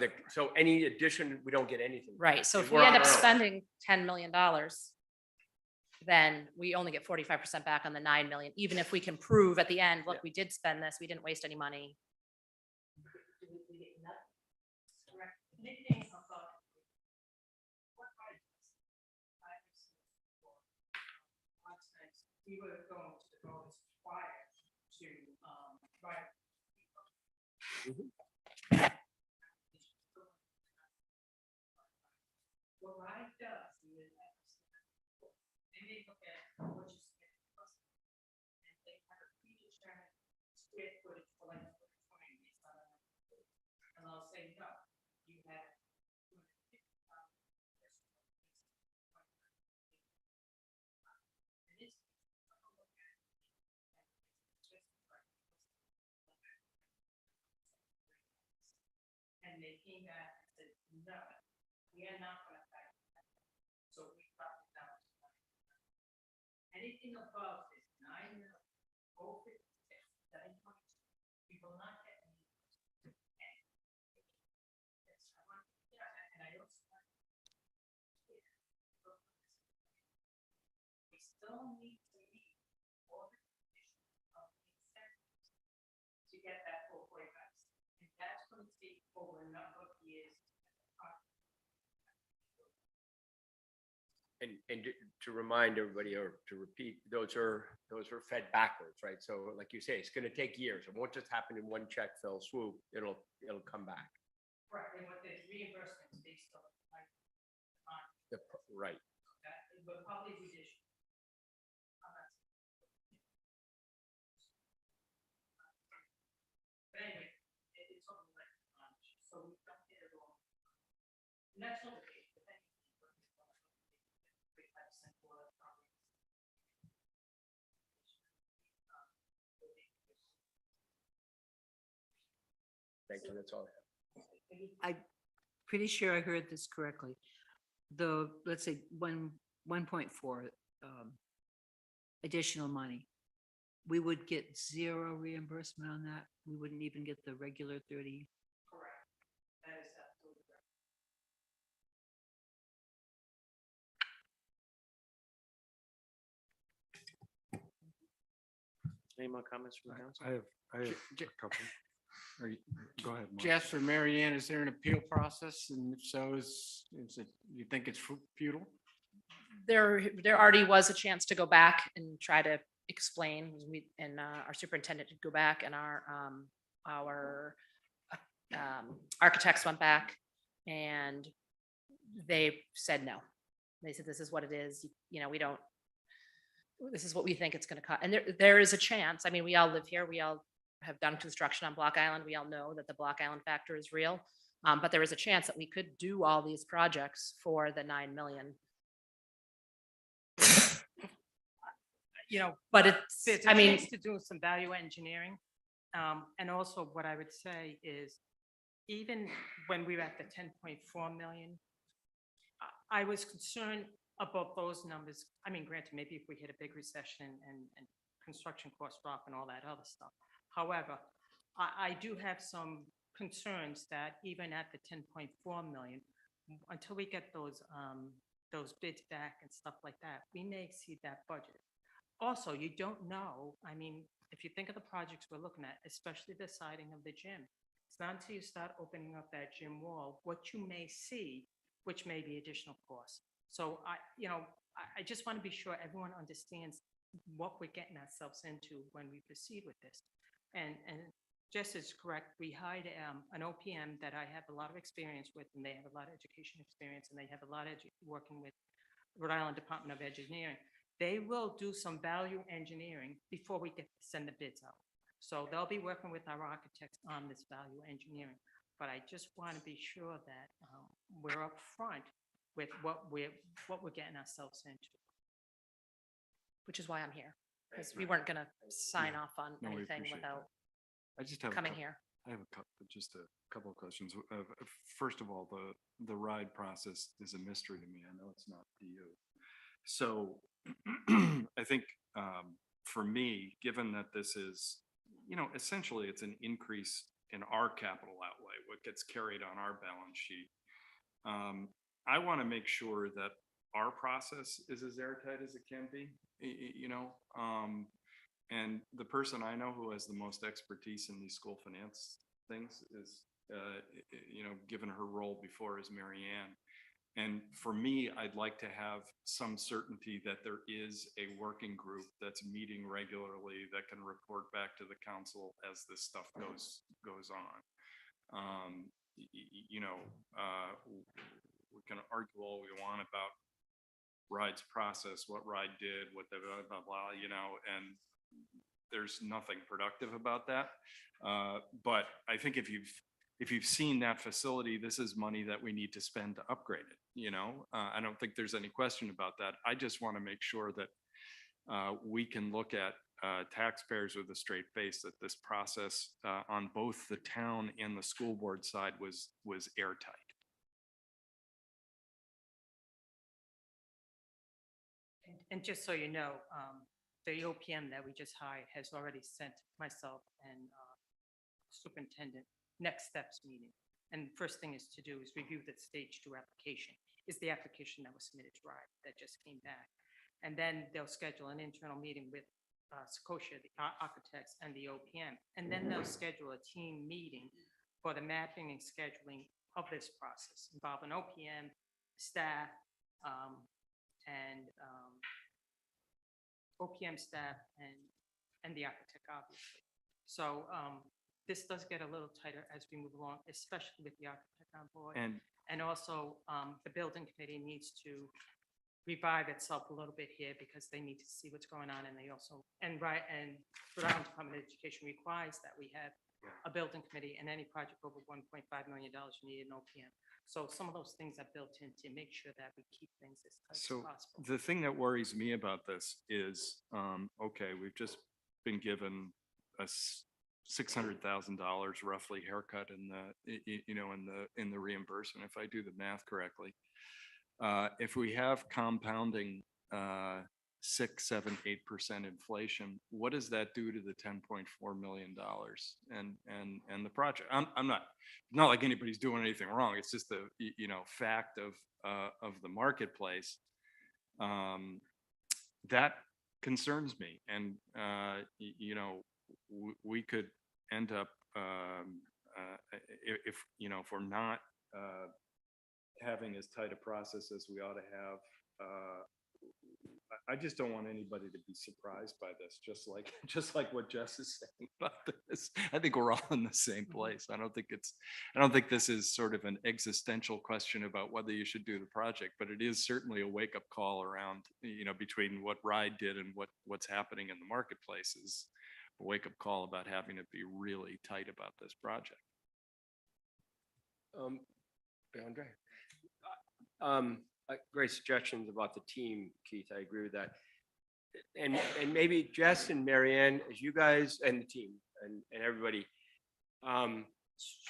any addition, we don't get anything. Right. So And if we we're end on up our own. spending $10 million, then we only get 45% back on the 9 million, even if we can prove at the end, look, we did spend this, we didn't waste any money. We were going to the bonus prior to right. What RIDE does is they may look at what you spent and they have a predetermined square footage for like and I'll say no, you have and they came back and said, no, we are not going to pay. So we brought it down to 9. Anything above is 9 million, 456, 7.2. We will not get any. And I also we still need to meet all the conditions of the incentives to get that full 45. And that's going to take over a number of years. And to remind everybody, or to repeat, those are fed backwards, right? So like you say, it's going to take years. It won't just happen in one check, fell swoop. It'll come back. Right, and what there's reimbursements based on like Right. that, but probably revision. But anyway, it's something like so we don't get it all. And that's not the case. Thank you. That's all I have. I'm pretty sure I heard this correctly. Let's say 1.4 additional money. We would get 0 reimbursement on that. We wouldn't even get the regular 30. Correct. That is absolutely correct. Any more comments from the council? I have a couple. Go ahead. Jess or Mary Ann, is there an appeal process? And if so, is it, you think it's futile? there already was a chance to go back and try to explain, and our superintendent did go back, and our architects went back, and they said no. They said, this is what it is, you know, this is what we think it's gonna cost. And there is a chance, I mean, we all live here, we all have done construction on Block Island, we all know that the Block Island factor is real. But there is a chance that we could do all these projects for the 9 million. You know, But it's, there's I a mean, chance to do some value engineering. And also what I would say is, even when we were at the 10.4 million, I was concerned about those numbers. I mean, granted, maybe if we hit a big recession and construction costs drop and all that other stuff. However, I do have some concerns that even at the 10.4 million, until we get those bids back and stuff like that, we may exceed that budget. Also, you don't know, I mean, if you think of the projects we're looking at, especially the siding of the gym, it's not until you start opening up that gym wall, what you may see, which may be additional costs. So I just want to be sure everyone understands what we're getting ourselves into when we proceed with this. And Jess is correct. We hired an OPM that I have a lot of experience with, and they have a lot of education experience, and they have a lot of working with Rhode Island Department of Engineering. They will do some value engineering before we send the bids out. So they'll be working with our architects on this value engineering. But I just want to be sure that we're upfront with what we're getting ourselves into. which is why I'm here, because we weren't gonna sign off on No, we anything appreciate without I just have coming here. I have just a couple of questions. First of all, the ride process is a mystery to me. I know it's not to you. So I think for me, given that this is, essentially it's an increase in our capital outlay, what gets carried on our balance sheet. I want to make sure that our process is as airtight as it can be, and the person I know who has the most expertise in these school finance things is, given her role before, is Mary Ann. And for me, I'd like to have some certainty that there is a working group that's meeting regularly that can report back to the council as this stuff goes on. We can argue all we want about Ride's process, what Ride did, what the blah, blah, blah, and there's nothing productive about that. But I think if you've seen that facility, this is money that we need to spend to upgrade it. I don't think there's any question about that. I just want to make sure that we can look at taxpayers with a straight face, that this process on both the town and the school board side was airtight. And just so you know, the OPM that we just hired has already sent myself and superintendent next steps meeting. And the first thing is to do is review the stage 2 application. Is the application that was submitted to RIDE that just came back. And then they'll schedule an internal meeting with Secoshia, the architects, and the OPM. And then they'll schedule a team meeting for the mapping and scheduling of this process, involving OPM, staff, and OPM staff and the architect, obviously. So this does get a little tighter as we move along, especially with the architect on board. And also the building committee needs to revive itself a little bit here because they need to see what's going on. And they also, and Rhode Island Department of Education requires that we have a building committee, and any project over $1.5 million, you need an OPM. So some of those things are built in to make sure that we keep things as tight as possible. The thing that worries me about this is, okay, we've just been given a $600,000 roughly haircut in the reimbursement, if I do the math correctly. If we have compounding 6, 7, 8% inflation, what does that do to the $10.4 million and the project? I'm not like anybody's doing anything wrong. It's just the fact of the marketplace that concerns me, and we could end up if we're not having as tight a process as we ought to have I just don't want anybody to be surprised by this, just like what Jess is saying about this. I think we're all in the same place. I don't think this is sort of an existential question about whether you should do the project, but it is certainly a wake-up call around, between what RIDE did and what's happening in the marketplace is a wake-up call about having to be really tight about this project. Andre? Great suggestions about the team, Keith. I agree with that. And maybe Jess and Marianne, as you guys and the team and everybody.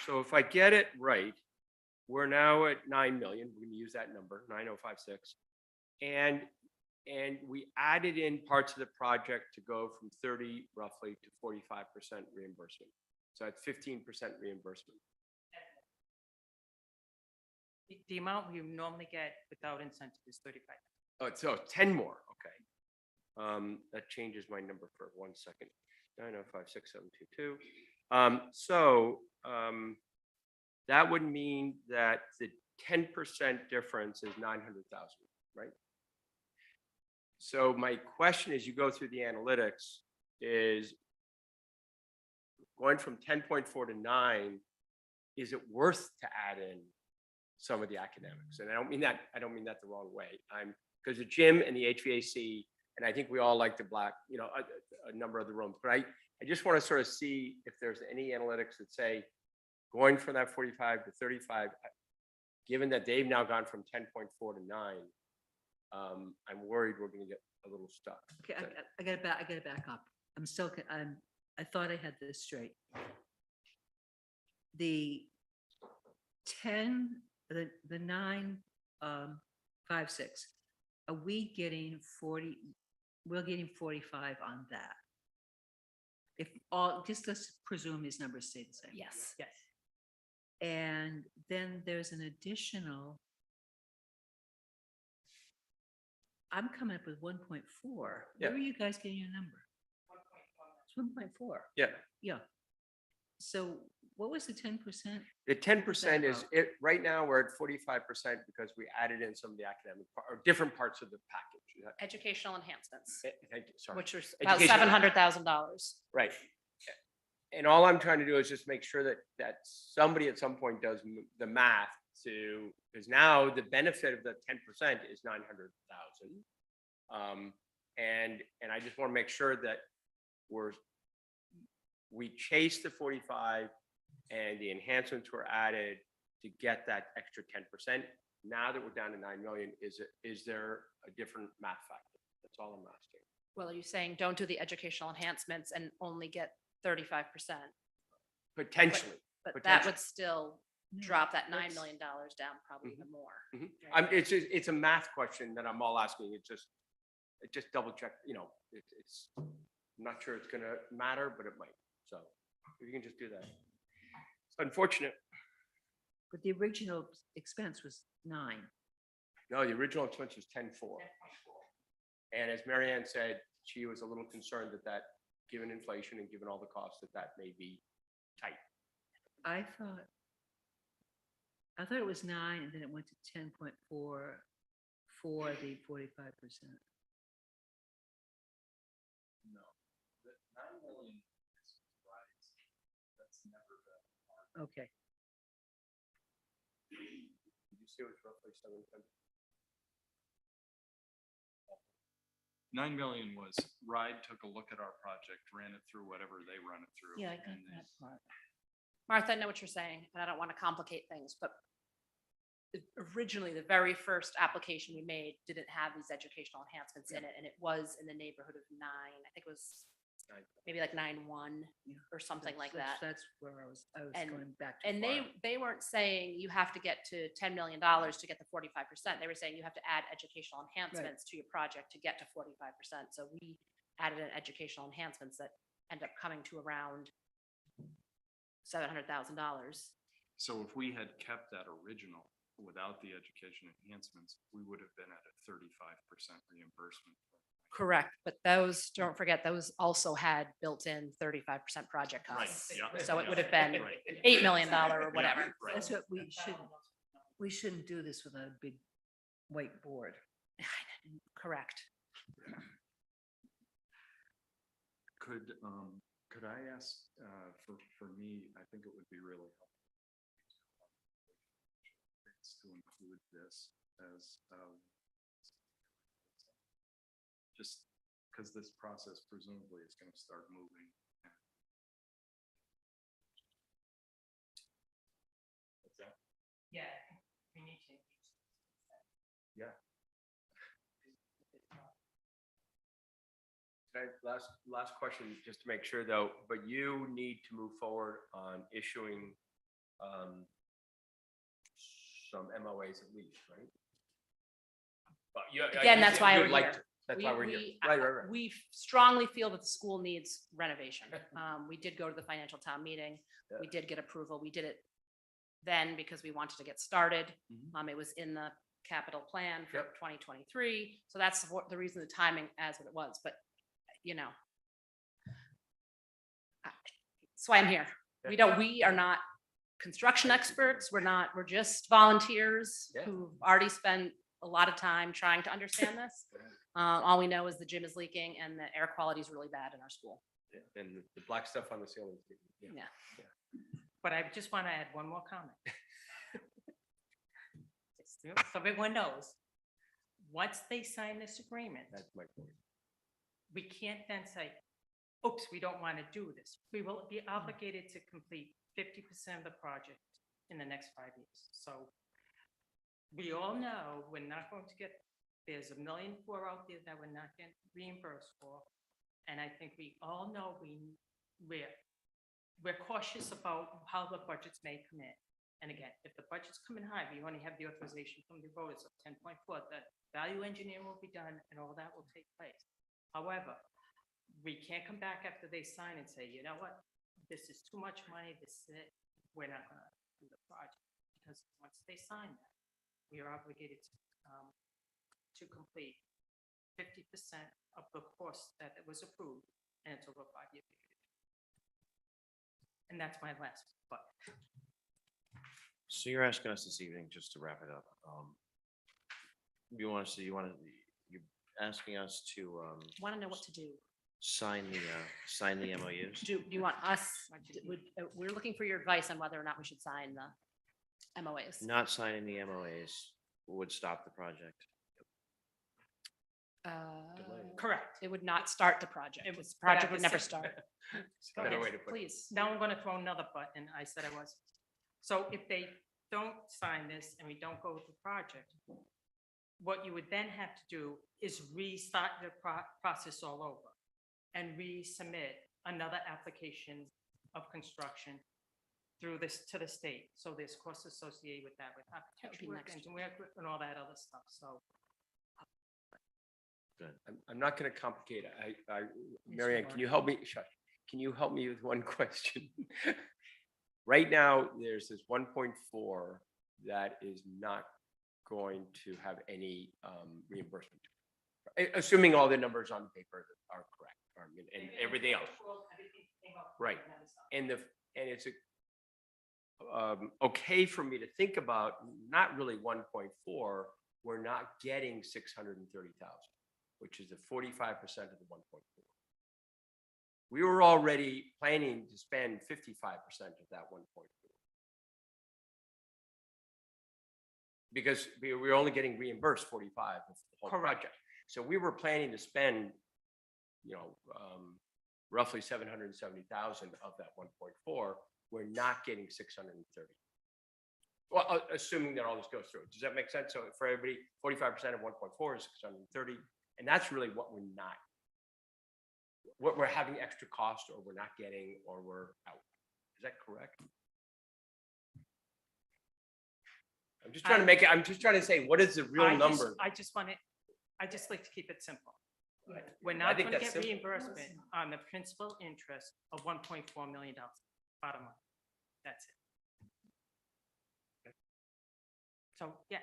So if I get it right, we're now at 9 million. We're going to use that number, 9056. And we added in parts of the project to go from 30 roughly to 45% reimbursement. So that's 15% reimbursement. The amount you normally get without incentive is 35. Oh, so 10 more. Okay. That changes my number for 1 second. 9056722. That would mean that the 10% difference is 900,000, right? So my question as you go through the analytics is going from 10.4 to 9, is it worth to add in some of the academics? And I don't mean that the wrong way. Because the gym and the HVAC, and I think we all like the black, a number of the rooms, but I just want to sort of see if there's any analytics that say going from that 45 to 35, given that they've now gone from 10.4 to 9, I'm worried we're going to get a little stuck. Okay, I gotta back up. I thought I had this straight. The 956, are we getting 40? We're getting 45 on that. If let's presume these numbers stay the same. Yes. Yes. And then there's an additional. I'm coming up with 1.4. Yeah. Where are you guys getting your number? It's 1.4. Yeah. Yeah. So what was the 10%? The 10% is it right now we're at 45% because we added in some of the academic or different parts of the package. Educational enhancements, Thank you. Sorry. which was about Education- $700,000. Right. And all I'm trying to do is just make sure that somebody at some point does the math because now the benefit of the 10% is 900,000. And I just want to make sure that we chase the 45 and the enhancements were added to get that extra 10%. Now that we're down to 9 million, is there a different math factor? That's all I'm asking. Well, are you saying don't do the educational enhancements and only get 35%? Potentially. But that Potentially. would still drop that $9 million down probably even more. It's a math question that I'm all asking. It just double check, it's I'm not sure it's gonna matter, but it might. So if you can just do that. It's unfortunate. But the original expense was 9. No, the original expense was 10.4. And as Marianne said, she was a little concerned that given inflation and given all the costs, that may be tight. I thought it was 9 and then it went to 10.4 for the 45%. No, the 9 million is right. That's never been. Okay. Did you see it was roughly 700? 9 million was RIDE took a look at our project, ran it through whatever they run it through. Yeah, I got and that part. Martha, I know what you're saying, and I don't want to complicate things, but originally, the very first application we made didn't have these educational enhancements in it, and it was in the neighborhood of 9. I think it was maybe like 9.1 or something like that. That's where I was And- going back to. And they weren't saying you have to get to $10 million to get the 45%. They were saying you have to add educational enhancements to your project to get to 45%. So we added in educational enhancements that end up coming to around $700,000. So if we had kept that original without the education enhancements, we would have been at a 35% reimbursement. Correct, but those, don't forget, those also had built-in 35% project costs. yeah. So it would have been Right. $8 million or whatever. Right. That's what we shouldn't do this with a big whiteboard. Correct. Could I ask, for me, I think it would be really helpful to include this as, just because this process presumably is going to start moving. What's that? Yeah, we need to. Yeah. Last question, just to make sure though, but you need to move forward on issuing some MOAs at least, right? But Again, that's why you'd we're like here. to- That's why we're here. We- Right. We strongly feel that the school needs renovation. We did go to the financial town meeting. We did get approval. We did it then because we wanted to get started. Mhm. It was in the capital plan for Yep. 2023. So that's the reason the timing as what it was, but you know. That's why I'm here. We are not construction experts. We're just volunteers Yeah. who've already spent a lot of time trying to understand this. All we know is the gym is leaking and the air quality is really bad in our school. Yeah, and the black stuff on the ceiling. Yeah. But I just want to add one more comment. So everyone knows, once they sign this agreement, That's my point. we can't then say, oops, we don't want to do this. We will be obligated to complete 50% of the project in the next 5 years. So we all know we're not going to get, there's $1.4 million out there that we're not getting reimbursed for. And I think we all know we're cautious about how the budgets may come in. And again, if the budget's coming high, we only have the authorization from the voters of 10.4, that value engineering will be done and all that will take place. However, we can't come back after they sign and say, you know what, this is too much money, we're not gonna do the project. Because once they sign that, we are obligated to complete 50% of the cost that was approved, and it's over a 5-year period. And that's my last, but. So you're asking us this evening, just to wrap it up. You're asking us to Want to know what to do. sign the MOUs? Do you want us, we're looking for your advice on whether or not we should sign the MOAs. Not signing the MOAs would stop the project. Correct. It would not start the project. It The was- project would never start. It's a better way to put it. Please. Now I'm gonna throw another button. I said I was. So if they don't sign this and we don't go with the project, what you would then have to do is restart the process all over and resubmit another application of construction through this to the state. So there's costs associated with that, with That would be architecture work, next year. engineering work, and all that other stuff. So I'm not going to complicate it. Mary Ann, can you help me? Shush. Can you help me with one question? Right now, there's this 1.4 that is not going to have any reimbursement. Assuming all the numbers on paper are correct, and everything else. Right. And it's okay for me to think about, not really 1.4, we're not getting 630,000, which is the 45% of the 1.4. We were already planning to spend 55% of that 1.4. Because we were only getting reimbursed 45 of the whole Correct. project. So we were planning to spend, roughly 770,000 of that 1.4. We're not getting 630. Well, assuming that all this goes through. Does that make sense? So for everybody, 45% of 1.4 is 630. And that's really what we're having extra cost, or we're not getting, or we're out. Is that correct? I'm just trying to make it, I'm just trying to say, what is the real number? I just like to keep it simple. We're I not think going to that's get simple. reimbursement on the principal interest of $1.4 million. Bottom line. That's it. So, yeah.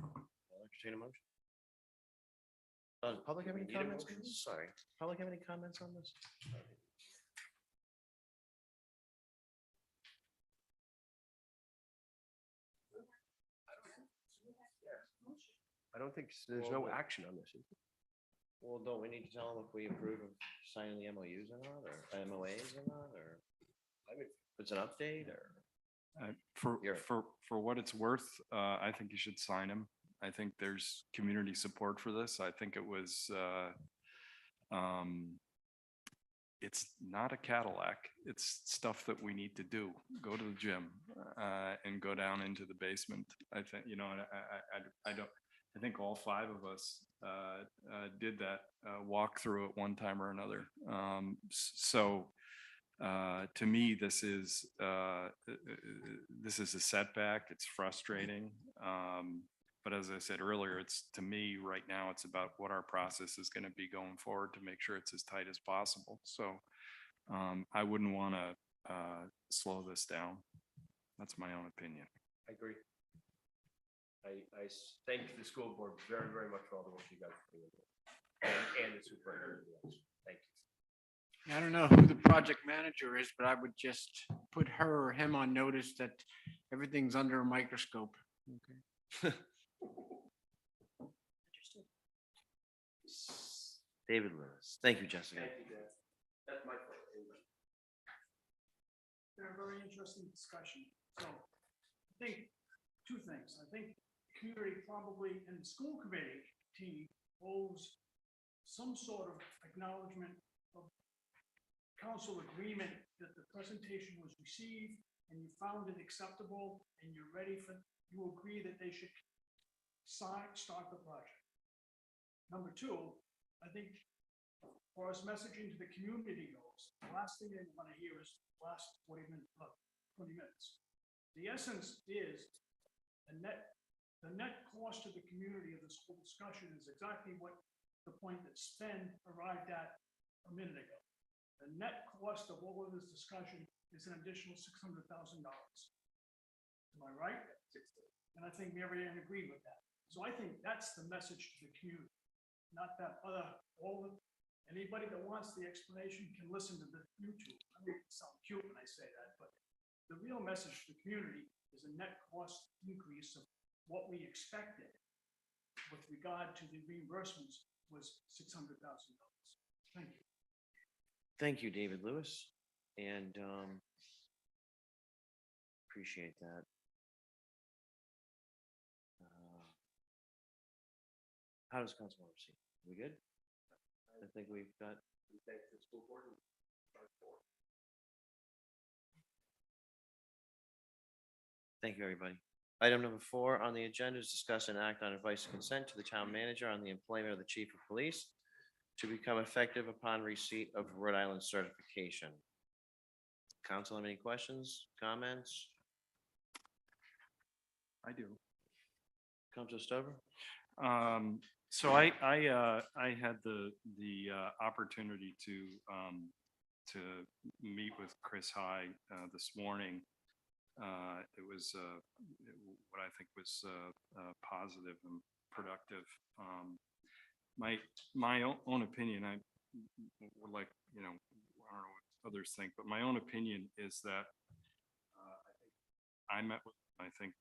I'll entertain a motion. Does public have any We need a comments? on motion? this? Sorry. Public have any comments on this? I don't think, there's no action on this. Is there? Well, don't we need to tell them if we approve of signing the MOUs or not, or MOAs or not, or I mean, if it's an update or? You're- For what it's worth, I think you should sign him. I think there's community support for this. I think it was, it's not a Cadillac. It's stuff that we need to do. Go to the gym, and go down into the basement. I think, and I don't, I think all five of us, did that, walk through at one time or another. To me, this is a setback. It's frustrating. But as I said earlier, to me, right now, it's about what our process is going to be going forward to make sure it's as tight as possible. So I wouldn't want to slow this down. That's my own opinion. I agree. I thank the school board very, very much for all the work you guys are doing. And the superintendent. Thank you. I don't know who the project manager is, but I would just put her or him on notice that everything's under a microscope. Okay. David Lewis. Thank you, Jessica. Thank you, Dan. That's my point. They're a very interesting discussion. So I think two things. I think community probably and the school committee team owes some sort of acknowledgement of council agreement that the presentation was received and you found it acceptable and you're ready for, you agree that they should start the project. Number two, I think for us messaging to the community goes, the last thing they want to hear is the last 20 minutes. The essence is the net cost to the community of this whole discussion is exactly what the point that Sven arrived at a minute ago. The net cost of all of this discussion is an additional $600,000. Am I right? And I think Mary Ann agreed with that. So I think that's the message to the community, not that anybody that wants the explanation can listen to the YouTube. I mean, it sounds cute when I say that, but the real message to the community is a net cost increase of what we expected with regard to the reimbursements was $600,000. Thank you. Thank you, David Lewis, and appreciate that. How does council proceed? We good? I think we've got. Thank the school board. Thank you, everybody. Item number 4 on the agenda is discuss and act on advice and consent to the town manager on the employment of the chief of police to become effective upon receipt of Rhode Island certification. Council, have any questions, comments? I do. Councilor Stover? So I had the opportunity to meet with Chris High this morning. It was what I think was positive and productive. My own opinion, I would like, I don't know what others think, but my own opinion is that I met with, I think,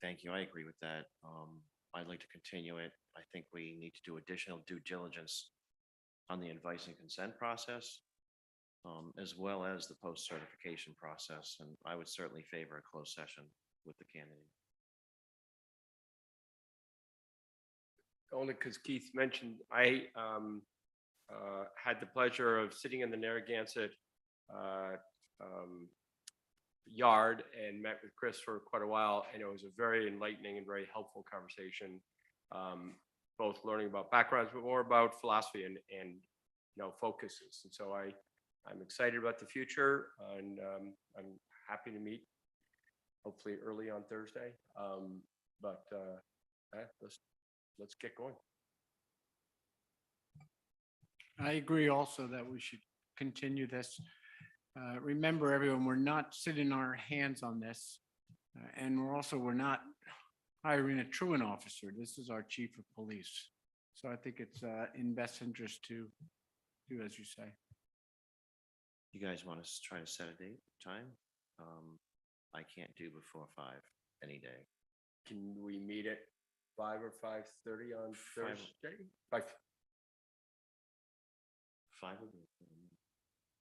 Thank you. I agree with that. I'd like to continue it. I think we need to do additional due diligence on the advice and consent process, as well as the post-certification process. And I would certainly favor a closed session with the candidate. Only because Keith mentioned, I had the pleasure of sitting in the Narragansett yard and met with Chris for quite a while, and it was a very enlightening and very helpful conversation, both learning about backgrounds, but more about philosophy and focuses. And so I'm excited about the future, and I'm happy to meet hopefully early on Thursday. But let's get going. I agree also that we should continue this. Remember, everyone, we're not sitting on our hands on this. And we're not hiring a truant officer. This is our chief of police. So I think it's in best interest to do as you say. You guys want to try to set a date, time? I can't do before 5 any day. Can we meet at 5 or 5:30 on 5. Thursday? 5. 5 would be.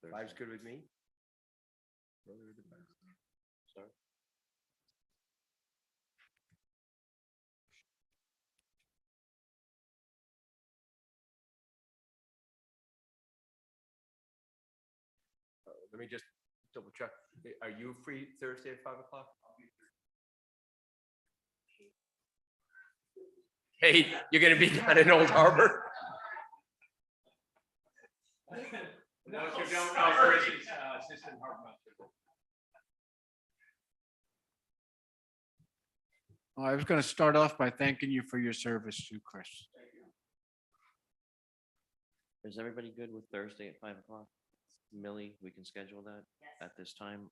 5's good with me. Earlier the better. Sorry. Let me just double check. Are you free Thursday at 5 o'clock? Hey, you're gonna be down in Old Harbor? Those who don't know, Chris is assistant harbor master. I was going to start off by thanking you for your service too, Chris. Is everybody good with Thursday at 5 o'clock? Millie, we can schedule that at this time.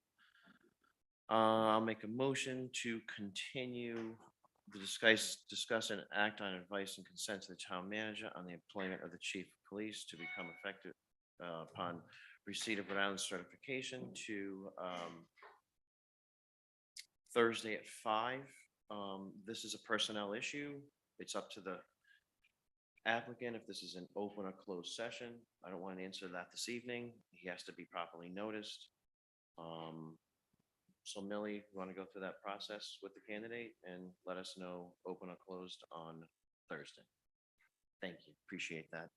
I'll make a motion to continue to discuss and act on advice and consent to the town manager on the employment of the chief of police to become effective upon receipt of Rhode Island certification to Thursday at 5. This is a personnel issue. It's up to the applicant if this is an open or closed session. I don't want to answer that this evening. He has to be properly noticed. So Millie, you want to go through that process with the candidate and let us know open or closed on Thursday? Thank you. Appreciate that.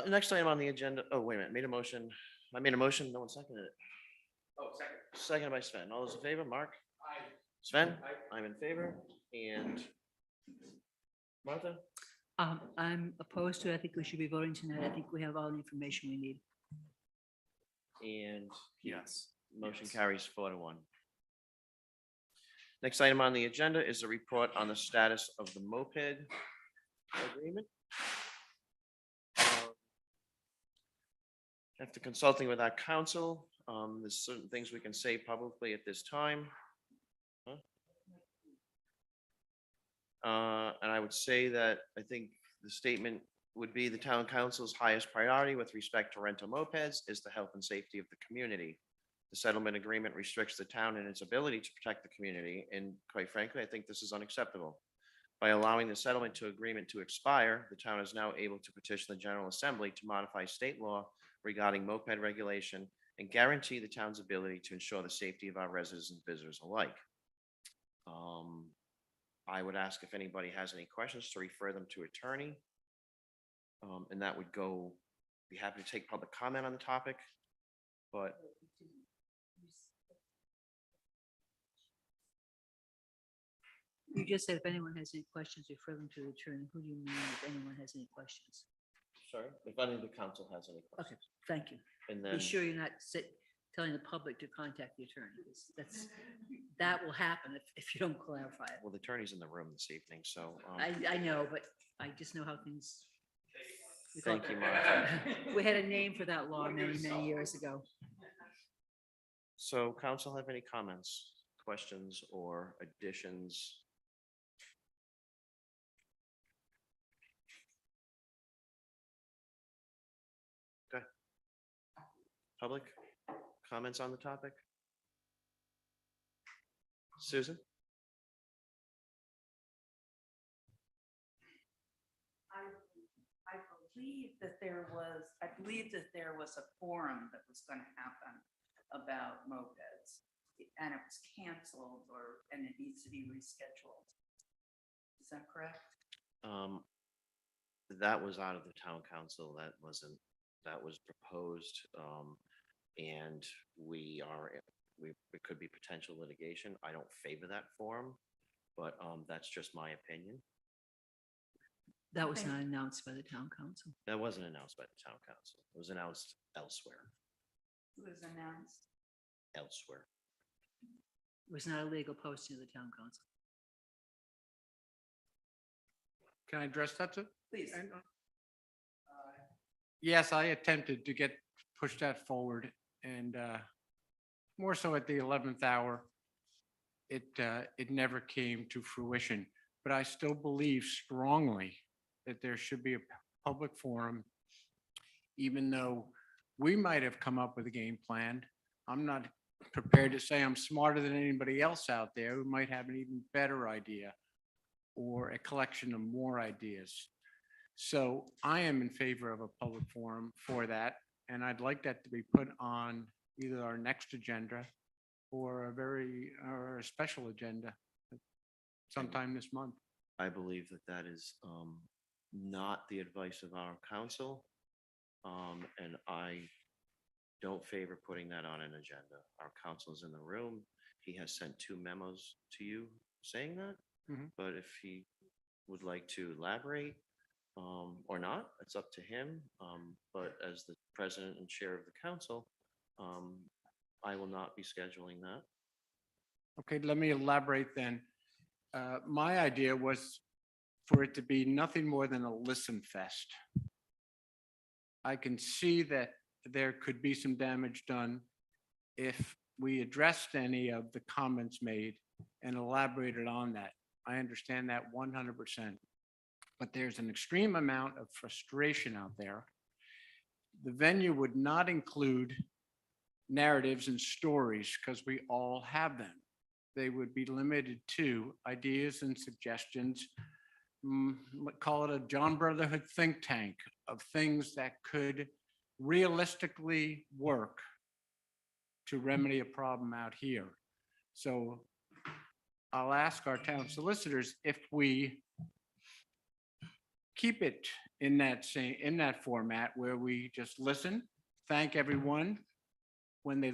Next item on the agenda. Oh, wait a minute. I made a motion. No one seconded it. Oh, second. Seconded by Sven. All those in favor? Mark? Aye. Sven? Aye. I'm in favor. And Martha? I'm opposed to it. I think we should be voting tonight. I think we have all the information we need. And Yes. motion carries 4-1. Next item on the agenda is a report on the status of the moped agreement. After consulting with our council, there's certain things we can say publicly at this time. And I would say that I think the statement would be the town council's highest priority with respect to rental mopeds is the health and safety of the community. The settlement agreement restricts the town in its ability to protect the community, and quite frankly, I think this is unacceptable. By allowing the settlement agreement to expire, the town is now able to petition the General Assembly to modify state law regarding moped regulation and guarantee the town's ability to ensure the safety of our residents and visitors alike. I would ask if anybody has any questions to refer them to attorney. And that would go, be happy to take public comment on the topic, but You just said if anyone has any questions, refer them to the attorney. Who do you mean if anyone has any questions? sorry, if any of the council has any Okay, questions. thank you. And then, Be sure you're not telling the public to contact the attorney. That will happen if you don't clarify it. well, the attorney's in the room this evening, so. I know, but I just know how things. Thank you, Martha. We had a name for that law many, many years ago. So council have any comments, questions, or additions? Okay. Public comments on the topic? Susan? I believe that there was a forum that was going to happen about mopeds, and it was canceled and it needs to be rescheduled. Is that correct? That was out of the town council. That was proposed. And it could be potential litigation. I don't favor that forum, but that's just my opinion. That was not announced by the town council. That wasn't announced by the town council. It was announced elsewhere. It was announced. Elsewhere. It was not a legal posting of the town council. Can I address that too? Please. Yes, I attempted to push that forward and more so at the 11th hour. It never came to fruition, but I still believe strongly that there should be a public forum, even though we might have come up with a game plan. I'm not prepared to say I'm smarter than anybody else out there who might have an even better idea or a collection of more ideas. So I am in favor of a public forum for that, and I'd like that to be put on either our next agenda or a special agenda sometime this month. I believe that that is not the advice of our council. And I don't favor putting that on an agenda. Our council is in the room. He has sent 2 memos to you saying that. Mhm. But if he would like to elaborate or not, it's up to him. But as the president and chair of the council, I will not be scheduling that. Okay, let me elaborate then. My idea was for it to be nothing more than a listen fest. I can see that there could be some damage done if we addressed any of the comments made and elaborated on that. I understand that 100%. But there's an extreme amount of frustration out there. The venue would not include narratives and stories because we all have them. They would be limited to ideas and suggestions. Call it a John Brotherhood think tank of things that could realistically work to remedy a problem out here. So I'll ask our town solicitors if we keep it in that format where we just listen, thank everyone when they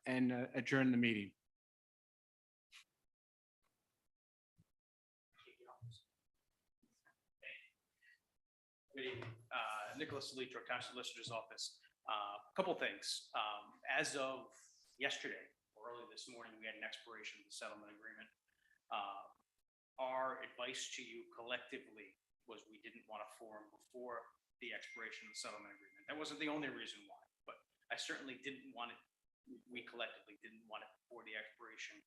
and adjourn the meeting. Nicholas Litro, County Solicitor's Office. A couple things. As of yesterday, or early this morning, we had an expiration of the settlement agreement. Our advice to you collectively was we didn't want to forum before the expiration of the settlement agreement. That wasn't the only reason why, but I certainly didn't want it, we collectively didn't want it before the expiration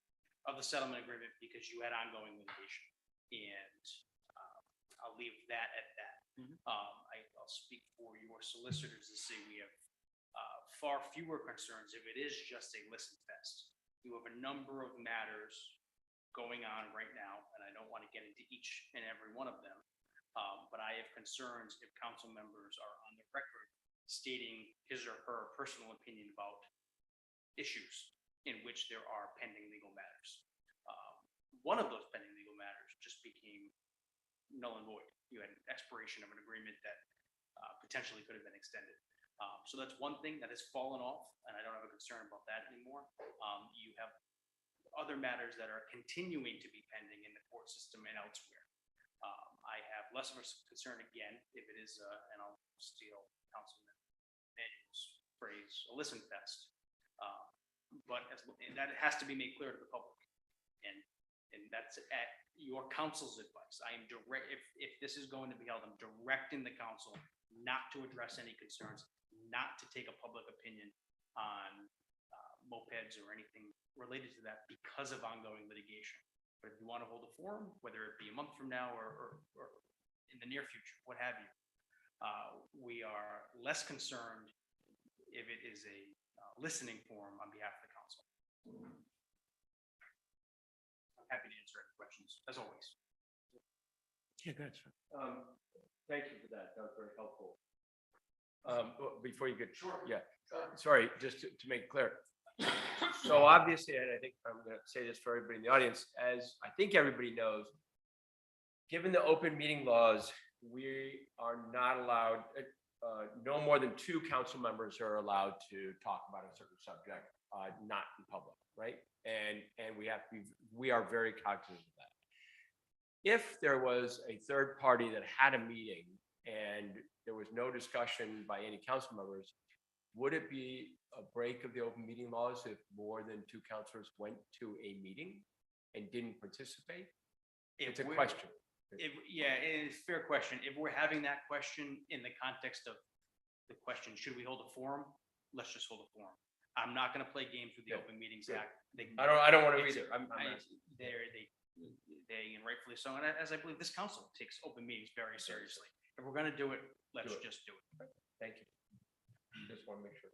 of the settlement agreement because you had ongoing litigation. And I'll leave that at that. I'll speak for your solicitors to say we have far fewer concerns if it is just a listen fest. You have a number of matters going on right now, and I don't want to get into each and every one of them. But I have concerns if council members are on the record stating his or her personal opinion about issues in which there are pending legal matters. One of those pending legal matters just became null and void. You had an expiration of an agreement that potentially could have been extended. So that's one thing that has fallen off, and I don't have a concern about that anymore. You have other matters that are continuing to be pending in the court system and elsewhere. I have less of a concern again if it is, and I'll steal Councilman Manuel's phrase, a listen fest. But and that has to be made clear to the public. And that's at your council's advice. I am direct, if this is going to be held, I'm directing the council not to address any concerns, not to take a public opinion on mopeds or anything related to that because of ongoing litigation. But if you want to hold a forum, whether it be a month from now or in the near future, what have you, we are less concerned if it is a listening forum on behalf of the council. I'm happy to answer any questions, as always. Yeah, good. Thank you for that. That was very helpful. Before you get, yeah, sorry, just to make it clear. So obviously, and I think I'm going to say this for everybody in the audience, as I think everybody knows, given the open meeting laws, we are not allowed, no more than 2 council members are allowed to talk about a certain subject, not in public, right? And we are very cognizant of that. If there was a third party that had a meeting and there was no discussion by any council members, would it be a break of the open meeting laws if more than two counselors went to a meeting and didn't participate? It's a question. Yeah, it's a fair question. If we're having that question in the context of the question, should we hold a forum? Let's just hold a forum. I'm not gonna play games with the Yeah, Open Meetings good. Act. I don't want to It's- either. They, and rightfully so, and as I believe this council takes open meetings very seriously. If we're gonna do it, let's Do it. just do it. Thank you. Just want to make sure.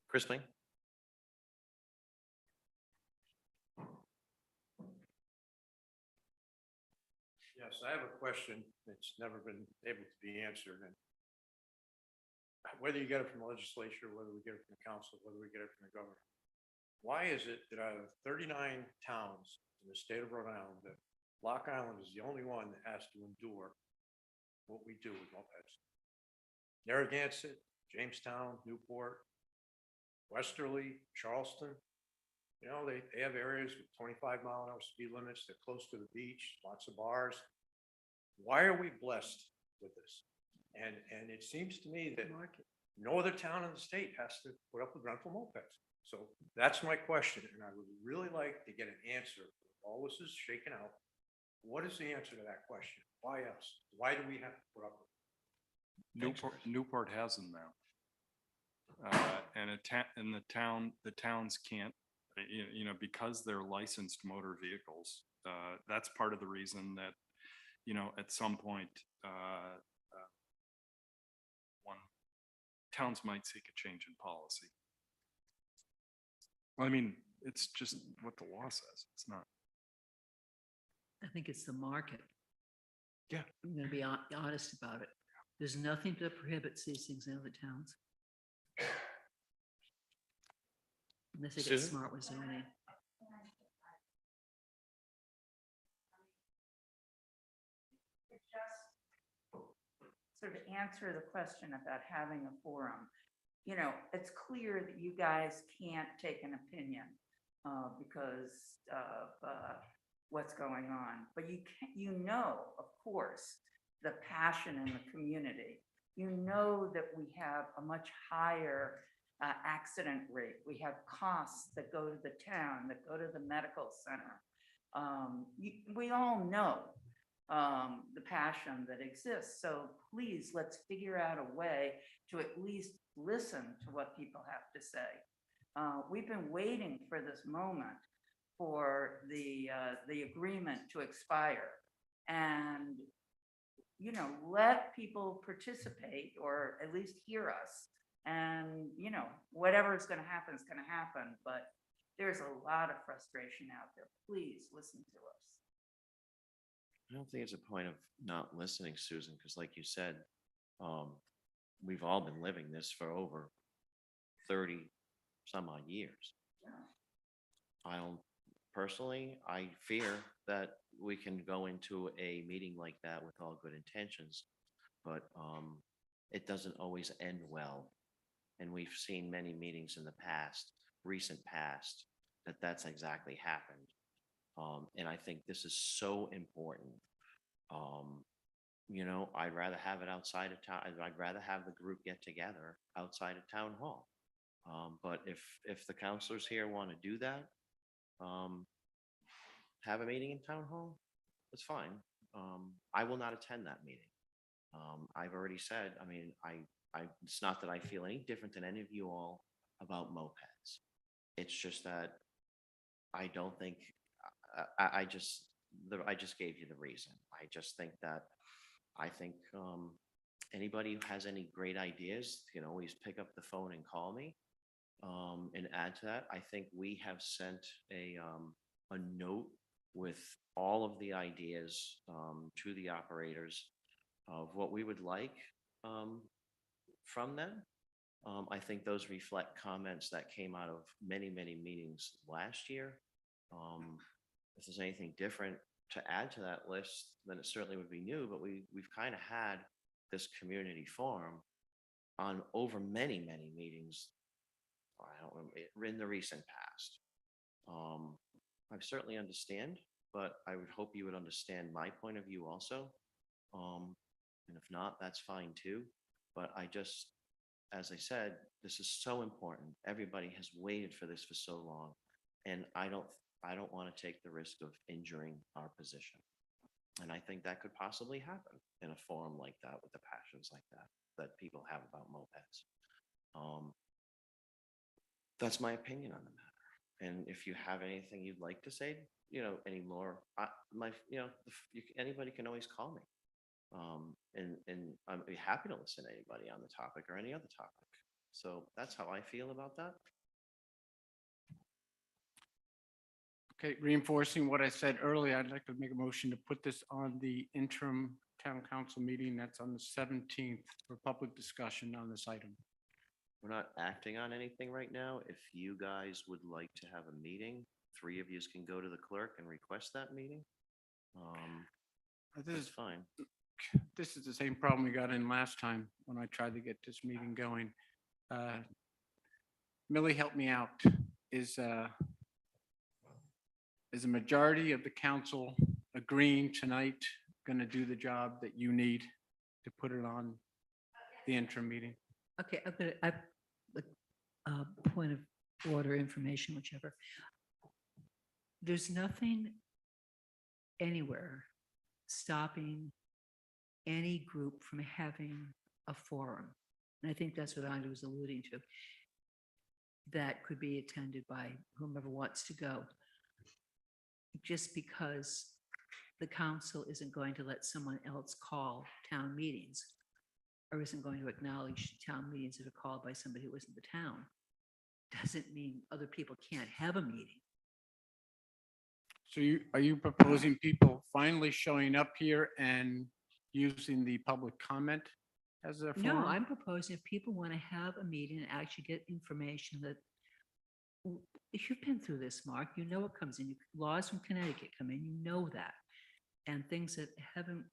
Chris Ling? Yes, I have a question that's never been able to be answered, and whether you get it from the legislature, whether we get it from the council, whether we get it from the governor, why is it that out of 39 towns in the state of Rhode Island, that Lock Island is the only one that has to endure what we do with mopeds? Narragansett, Jamestown, Newport, Westerly, Charleston, you know, they have areas with 25-mile-an-hour speed limits. They're close to the beach, lots of bars. Why are we blessed with this? And it seems to me that no other town in the state has to put up with rental mopeds. So that's my question, and I would really like to get an answer. All this is shaken out. What is the answer to that question? Why us? Why do we have to put up with it? Newport has them now. And the towns can't, because they're licensed motor vehicles. That's part of the reason that, at some point, one, towns might seek a change in policy. I mean, it's just what the law says. It's not. I think it's the market. Yeah. I'm gonna be honest about it. There's nothing that prohibits these things in other towns. Unless they get Susan? smart with zoning. Sort of answer the question about having a forum. You know, it's clear that you guys can't take an opinion because of what's going on. But you can, of course, the passion in the community. You know that we have a much higher accident rate. We have costs that go to the town, that go to the medical center. We all know the passion that exists. So please, let's figure out a way to at least listen to what people have to say. We've been waiting for this moment for the agreement to expire. And, let people participate or at least hear us. And, whatever is going to happen is going to happen. But there's a lot of frustration out there. Please listen to us. I don't think it's a point of not listening, Susan, because like you said, we've all been living this for over 30 some odd years. I don't personally, I fear that we can go into a meeting like that with all good intentions, but it doesn't always end well. And we've seen many meetings in the past, recent past, that's exactly happened. And I think this is so important. I'd rather have it outside of town. I'd rather have the group get together outside of town hall. But if the counselors here want to do that, have a meeting in town hall, that's fine. I will not attend that meeting. I've already said, it's not that I feel any different than any of you all about mopeds. It's just that I don't think, I just gave you the reason. I just think that, anybody who has any great ideas can always pick up the phone and call me. And add to that, I think we have sent a note with all of the ideas to the operators of what we would like from them. I think those reflect comments that came out of many, many meetings last year. If there's anything different to add to that list, then it certainly would be new, but we've kind of had this community forum on over many, many meetings. I don't remember in the recent past. I certainly understand but I would hope you would understand my point of view also. And if not, that's fine too. But I just, as I said, this is so important. Everybody has waited for this for so long. And I don't want to take the risk of injuring our position. And I think that could possibly happen in a forum like that with the passions like that people have about mopeds. That's my opinion on the matter. And if you have anything you'd like to say, any more, anybody can always call me. And I'd be happy to listen to anybody on the topic or any other topic. So that's how I feel about that. Okay, reinforcing what I said earlier, I'd like to make a motion to put this on the interim town council meeting. That's on the 17th for public discussion on this item. We're not acting on anything right now. If you guys would like to have a meeting, 3 of you can go to the clerk and request that meeting. This That's is fine. This is the same problem we got in last time when I tried to get this meeting going. Millie, help me out. Is a majority of the council agreeing tonight going to do the job that you need to put it on the interim meeting? Okay, I've point of order information, whichever. There's nothing anywhere stopping any group from having a forum. And I think that's what Andrew was alluding to. That could be attended by whomever wants to go. Just because the council isn't going to let someone else call town meetings or isn't going to acknowledge town meetings that are called by somebody who isn't the town, doesn't mean other people can't have a meeting. So are you proposing people finally showing up here and using the public comment as a forum? No, I'm proposing if people want to have a meeting and actually get information that, if you've been through this, Mark, you know what comes in. Laws from Connecticut come in, you know that. And things that haven't,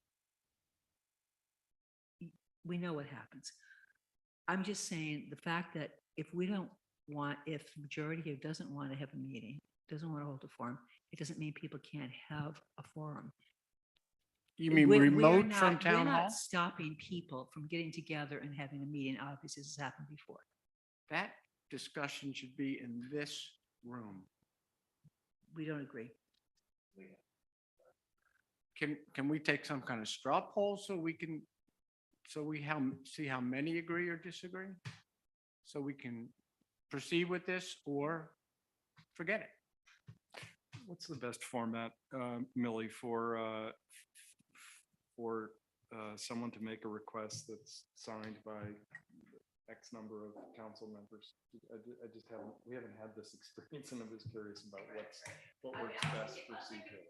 we know what happens. I'm just saying the fact that if the majority here doesn't want to have a meeting, doesn't want to hold a forum, it doesn't mean people can't have a forum. You mean We're remote not- from town We're hall? not stopping people from getting together and having a meeting. Obviously, this has happened before. That discussion should be in this room. We don't agree. Can we take some kind of straw poll so we see how many agree or disagree? So we can proceed with this or forget it. What's the best format, Millie, for someone to make a request that's signed by X number of council members? I just haven't, we haven't had this experience, and I'm just curious about what works best for CJ.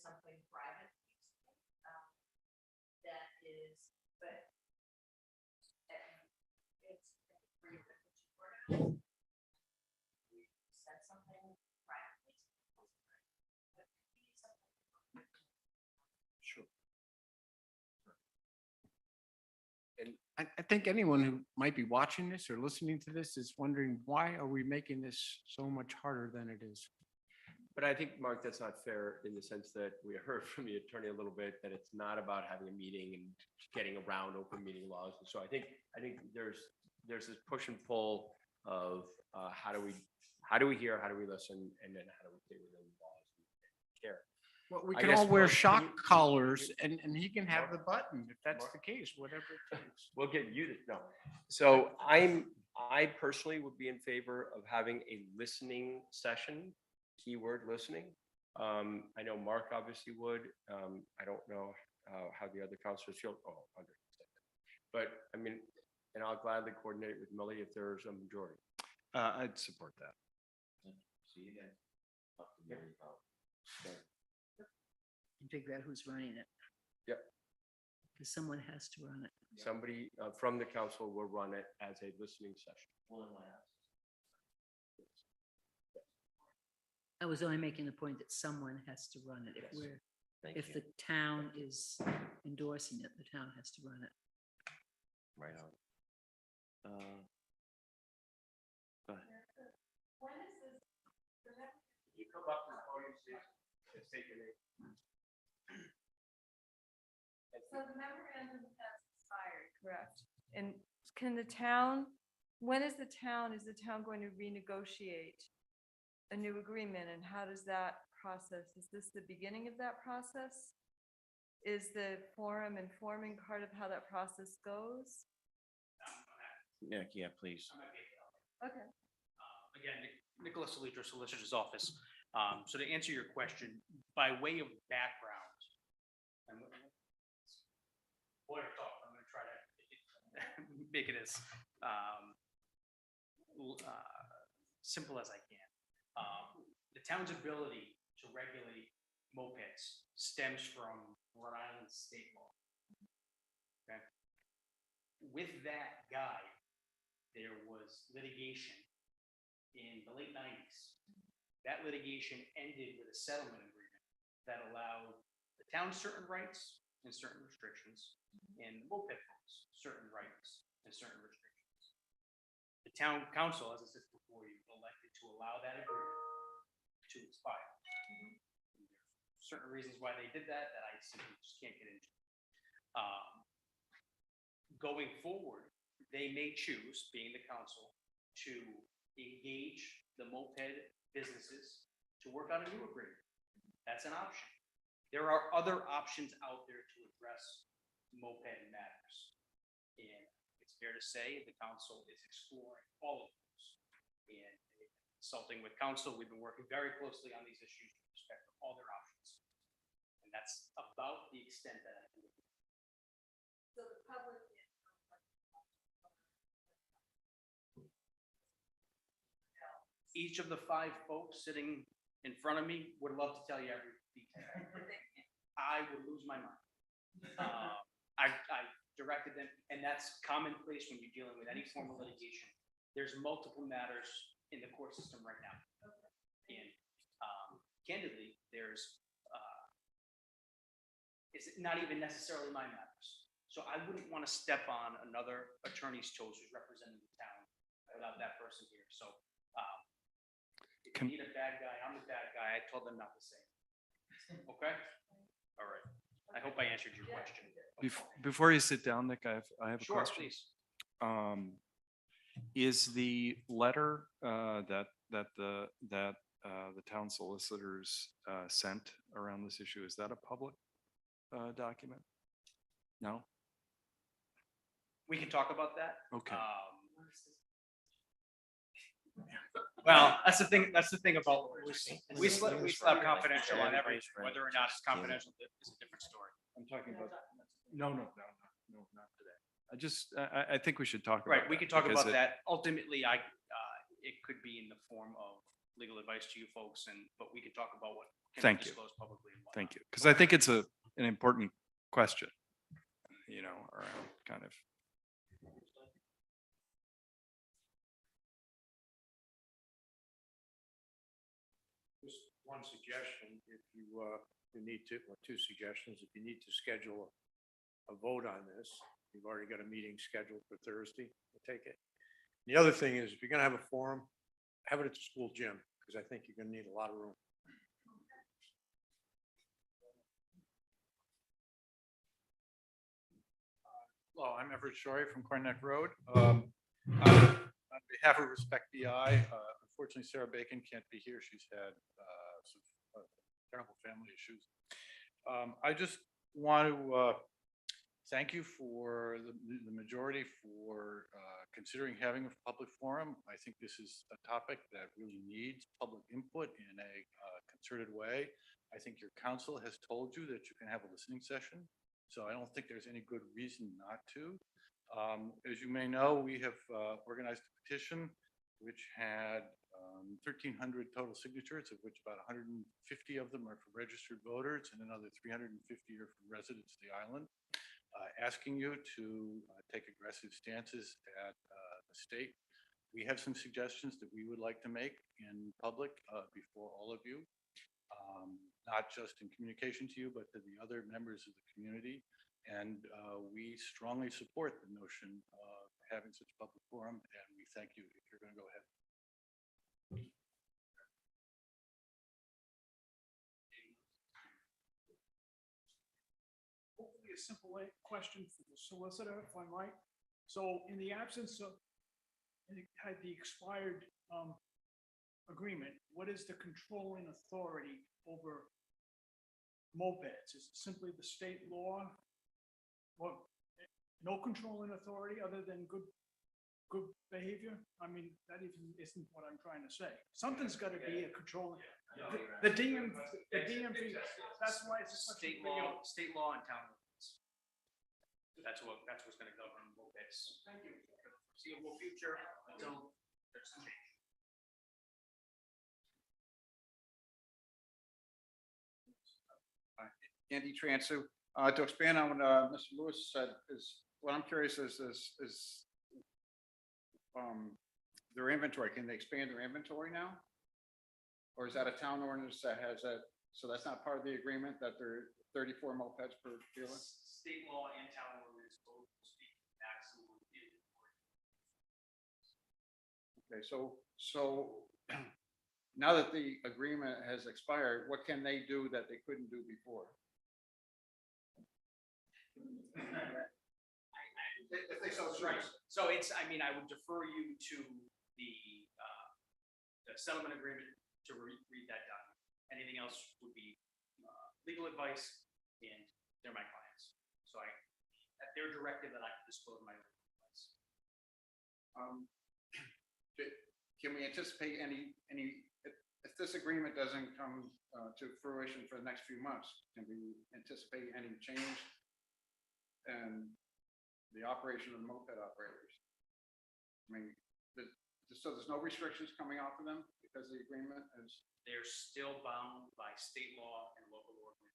Something private that is, but it's said something privately. Sure. And I think anyone who might be watching this or listening to this is wondering, why are we making this so much harder than it is? But I think, Mark, that's not fair in the sense that we heard from the attorney a little bit that it's not about having a meeting and getting around open meeting laws. And so I think there's this push and pull of how do we hear, how do we listen, and then how do we stay within the laws and care. Well, we I can guess, all wear Mark, shock can you- collars and he can have the button if that's the case, whatever it takes. We'll get you to no. So I personally would be in favor of having a listening session. Keyword listening. I know Mark obviously would. I don't know how the other councilors feel. Oh, understand. But I mean, and I'll gladly coordinate with Millie if there's a majority. I'd support that. See you guys. Figure out who's running it. Yep. Because someone has to run it. Somebody from the council will run it as a listening session. I was only making the point that someone has to run it. If Yes. we're Thank If you. the town is endorsing it, the town has to run it. Right on. Go ahead. You come up to the podium, please, and state your name. So the memorandum has expired, correct? And can the town, when is the town going to renegotiate a new agreement, and how does that process? Is this the beginning of that process? Is the forum informing part of how that process goes? Yeah, please. Okay. Again, Nicholas Alitra, Solicitor's Office. So to answer your question, by way of background, lawyer talk, I'm going to try to make it as simple as I can. The town's ability to regulate mopeds stems from Rhode Island state law. Okay. With that guide, there was litigation in the late 90s. That litigation ended with a settlement agreement that allowed the town certain rights and certain restrictions, and the moped folks certain rights and certain restrictions. The town council, as I said before, you elected to allow that agreement to expire. Certain reasons why they did that I simply just can't get into. Going forward, they may choose, being the council, to engage the moped businesses to work on a new agreement. That's an option. There are other options out there to address moped matters. And it's fair to say the council is exploring all of those. And consulting with council, we've been working very closely on these issues with respect to all their options. And that's about the extent that I can. So the public. Each of the 5 folks sitting in front of me would love to tell you every detail. I would lose my mind. I directed them, and that's commonplace when you're dealing with any form of litigation. There's multiple matters in the court system right now. And candidly, it's not even necessarily my matters. So I wouldn't want to step on another attorney's toes who's representing the town without that person here. So if you need a bad guy, I'm the bad guy. I told them not to say it. Okay? All right. I hope I answered your question. Before you sit down, Nick, I have a Sure, question. please. Is the letter that the town solicitors sent around this issue, is that a public document? No? We can talk about that. Okay. Well, that's the thing about lawyers. We slap confidential on everything. Whether or not it's confidential is a different story. I'm talking about, no, not today. I think we should talk about Right, we that can talk because about that. Ultimately, it could be in the form of legal advice to you folks, but we can talk about what can Thank be you. disclosed publicly. And Thank you. Because I think it's an important question, around kind of. Just one suggestion, if you need to, or 2 suggestions, if you need to schedule a vote on this, you've already got a meeting scheduled for Thursday, we'll take it. The other thing is, if you're gonna have a forum, have it at the school gym, because I think you're gonna need a lot of room. Hello, I'm Everett Shorey from Cornet Road. On behalf of Respect BI, unfortunately Sarah Bacon can't be here. She's had some terrible family issues. I just want to thank you for the majority for considering having a public forum. I think this is a topic that really needs public input in a concerted way. I think your council has told you that you can have a listening session. So I don't think there's any good reason not to. As you may know, we have organized a petition which had 1,300 total signatures, of which about 150 of them are for registered voters and another 350 are from residents of the island, asking you to take aggressive stances at the state. We have some suggestions that we would like to make in public before all of you. not just in communication to you, but to the other members of the community. And we strongly support the notion of having such a public forum, and we thank you if you're going to go ahead. Hopefully a simple question for the solicitor, if I might. So in the absence of, had the expired agreement, what is the controlling authority over mopeds? Is it simply the state law? Or no controlling authority other than good behavior? I mean, that even isn't what I'm trying to say. Something's got to be a controlling. The DMV, that's why it's a State question for you. law and town ordinance. That's what's gonna govern mopeds. Thank you. Foreseeable future until there's some change. Andy Transu, to expand on what Mr. Lewis said, is what I'm curious is their inventory. Can they expand their inventory now? Or is that a town ordinance that has that? So that's not part of the agreement that there are 34 mopeds per dealer? State law and town ordinance both speak maximum inventory. Okay, so now that the agreement has expired, what can they do that they couldn't do before? If they so Right. So it's, I mean, I would defer you to the settlement agreement to read that document. Anything else would be legal advice, and they're my clients. So at their directive, that I can disclose my legal advice. Can we anticipate if this agreement doesn't come to fruition for the next few months, can we anticipate any change in the operation of moped operators? I mean, so there's no restrictions coming off of them because the agreement is. They're still bound by state law and local ordinance.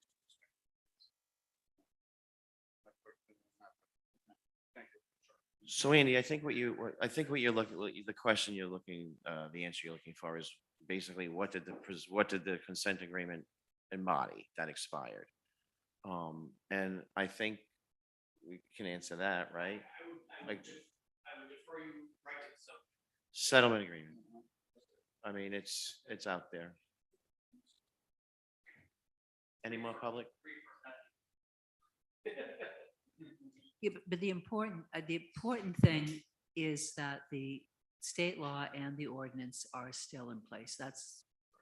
Thank you. So Andy, I think what you're looking, the question you're looking, the answer you're looking for is basically what did the consent agreement embody that expired? And I think we can answer that, right? I would defer you right to the Settlement agreement. I mean, it's out there. Any more public? Yeah, but the important thing is that the state law and the ordinance are still in place.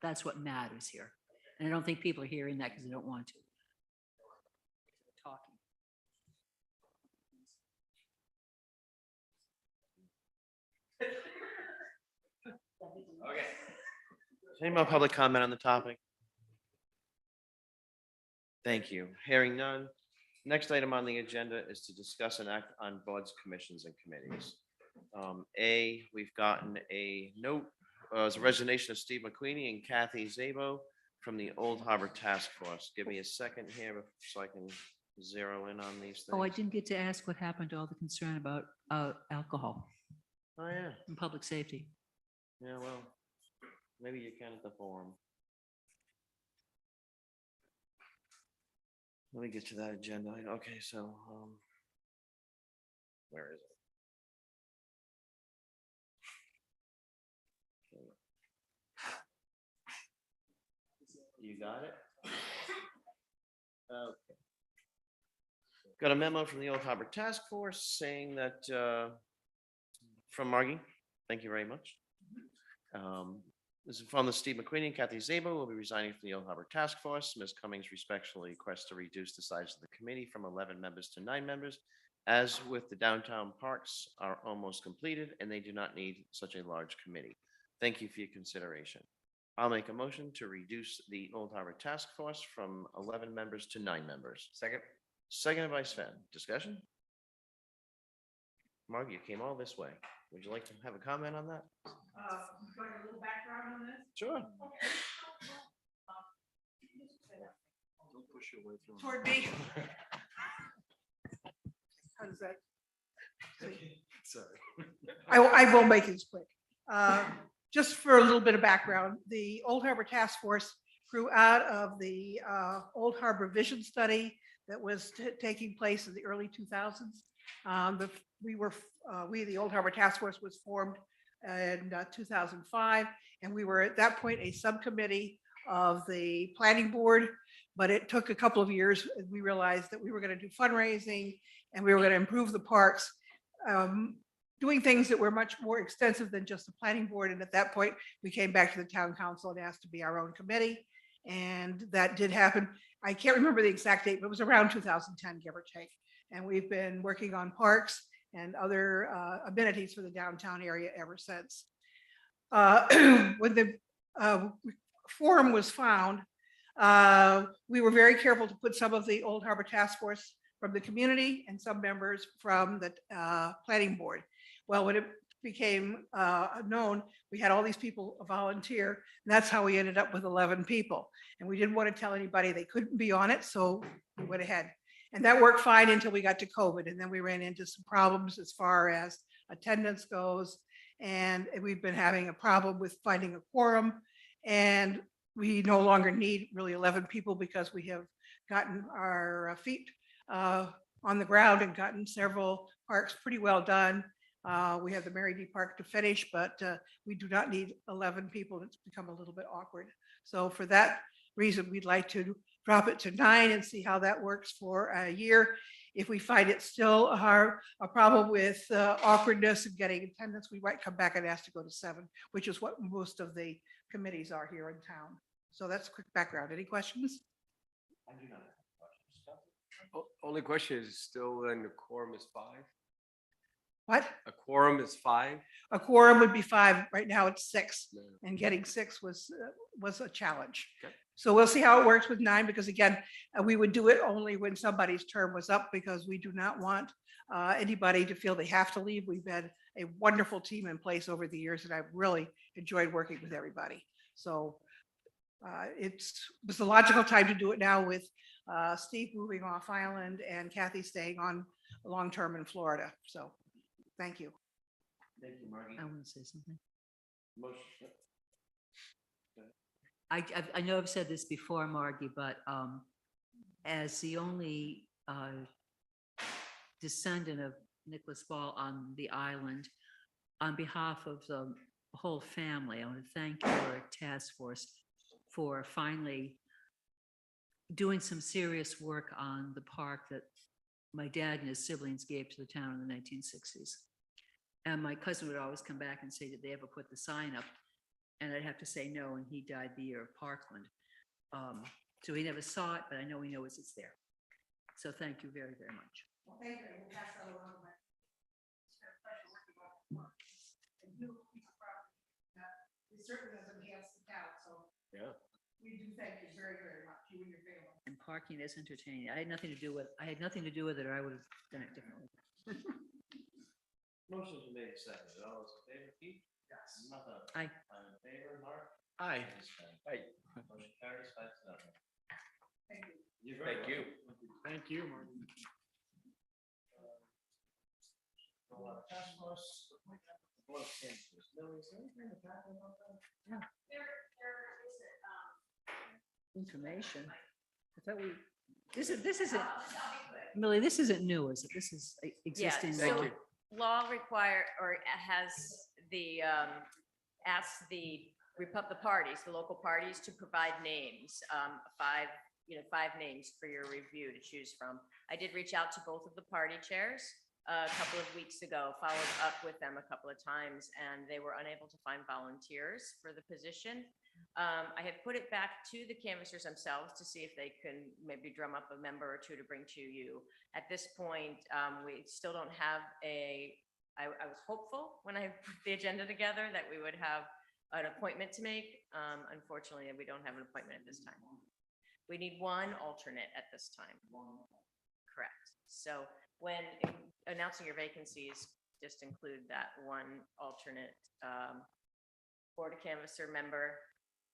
That's what matters here. And I don't think people are hearing that because they don't want to. Talking. Okay. Any more public comment on the topic? Thank you. Hearing none. Next item on the agenda is to discuss and act on boards, commissions, and committees. We've gotten a note, as a resignation of Steve McQueenie and Kathy Zabo from the Old Harbor Task Force. Give me a second here so I can zero in on these things. Oh, I didn't get to ask what happened to all the concern about alcohol Oh, yeah. and public safety. Yeah, well, maybe you can at the forum. Let me get to that agenda. Okay, so, where is it? You got it? Okay. Got a memo from the Old Harbor Task Force saying that, from Margie, thank you very much. This is from the Steve McQueenie and Kathy Zabo will be resigning from the Old Harbor Task Force. Ms. Cummings respectfully requests to reduce the size of the committee from 11 members to 9 members. As with the downtown parks are almost completed and they do not need such a large committee. Thank you for your consideration. I'll make a motion to reduce the Old Harbor Task Force from 11 members to 9 members. Second. Seconded by Sven. Discussion? Margie, you came all this way. Would you like to have a comment on that? Like a little background on this? Sure. Don't push your way through. Toward me. How does that? Sorry. I will make this quick. Just for a little bit of background, the Old Harbor Task Force grew out of the Old Harbor Vision Study that was taking place in the early 2000s. The Old Harbor Task Force was formed in 2005, and we were at that point a subcommittee of the planning board, but it took a couple of years. We realized that we were going to do fundraising and we were going to improve the parks, doing things that were much more extensive than just the planning board. And at that point, we came back to the town council and asked to be our own committee. And that did happen. I can't remember the exact date, but it was around 2010, give or take. And we've been working on parks and other amenities for the downtown area ever since. When the forum was found, we were very careful to put some of the Old Harbor Task Force from the community and some members from the planning board. Well, when it became known, we had all these people volunteer, and that's how we ended up with 11 people. And we didn't want to tell anybody they couldn't be on it, so we went ahead. And that worked fine until we got to COVID, and then we ran into some problems as far as attendance goes. And we've been having a problem with finding a quorum, and we no longer need really 11 people because we have gotten our feet on the ground and gotten several parks pretty well done. We have the Mary D Park to finish, but we do not need 11 people. It's become a little bit awkward. So for that reason, we'd like to drop it to 9 and see how that works for a year. If we find it still a problem with awkwardness and getting attendance, we might come back and ask to go to 7, which is what most of the committees are here in town. So that's a quick background. Any questions? I do not have questions. Only question is still then the quorum is 5? What? A quorum is 5? A quorum would be 5. Right now it's 6, and getting 6 was a challenge. Okay. So we'll see how it works with 9, because again, we would do it only when somebody's term was up, because we do not want anybody to feel they have to leave. We've had a wonderful team in place over the years, and I've really enjoyed working with everybody. So it was the logical time to do it now with Steve moving off island and Kathy staying on long-term in Florida. So thank you. Thank you, Margie. I want to say something. Motion. I know I've said this before, Margie, but as the only descendant of Nicholas Ball on the island, on behalf of the whole family, I want to thank your task force for finally doing some serious work on the park that my dad and his siblings gave to the town in the 1960s. And my cousin would always come back and say, did they ever put the sign up? And I'd have to say no, and he died the year of Parkland. So he never saw it, but I know he knows it's there. So thank you very, very much. Well, thank you. We'll pass that along. It's been a pleasure working on the park. And you piece of property that it certainly has enhanced the town. So Yeah. we do thank you very, very much, you and your family. And parking is entertaining. I had nothing to do with it, or I would have done it differently. Motion's been made and seconded. All those in favor, Keith? Yes. Mother? Aye. I'm in favor, Mark? Aye. Aye. Motion carries 5-0. Thank you. You're very Thank you. welcome. Thank you, Martin. Task force, Board of Canvassers. Millie, is there anything in the back about that? Information. I thought this isn't, Millie, this isn't new, is it? This is existing. Yeah, law. so law require, or has the, asks the parties, the local parties to provide names, 5 names for your review to choose from. I did reach out to both of the party chairs a couple of weeks ago, followed up with them a couple of times, and they were unable to find volunteers for the position. I had put it back to the canvassers themselves to see if they can maybe drum up a member or two to bring to you. At this point, we still don't have I was hopeful when I put the agenda together that we would have an appointment to make. Unfortunately, we don't have an appointment at this time. We need one alternate at this time. Correct. So when announcing your vacancies, just include that one alternate Board of Canvasser member.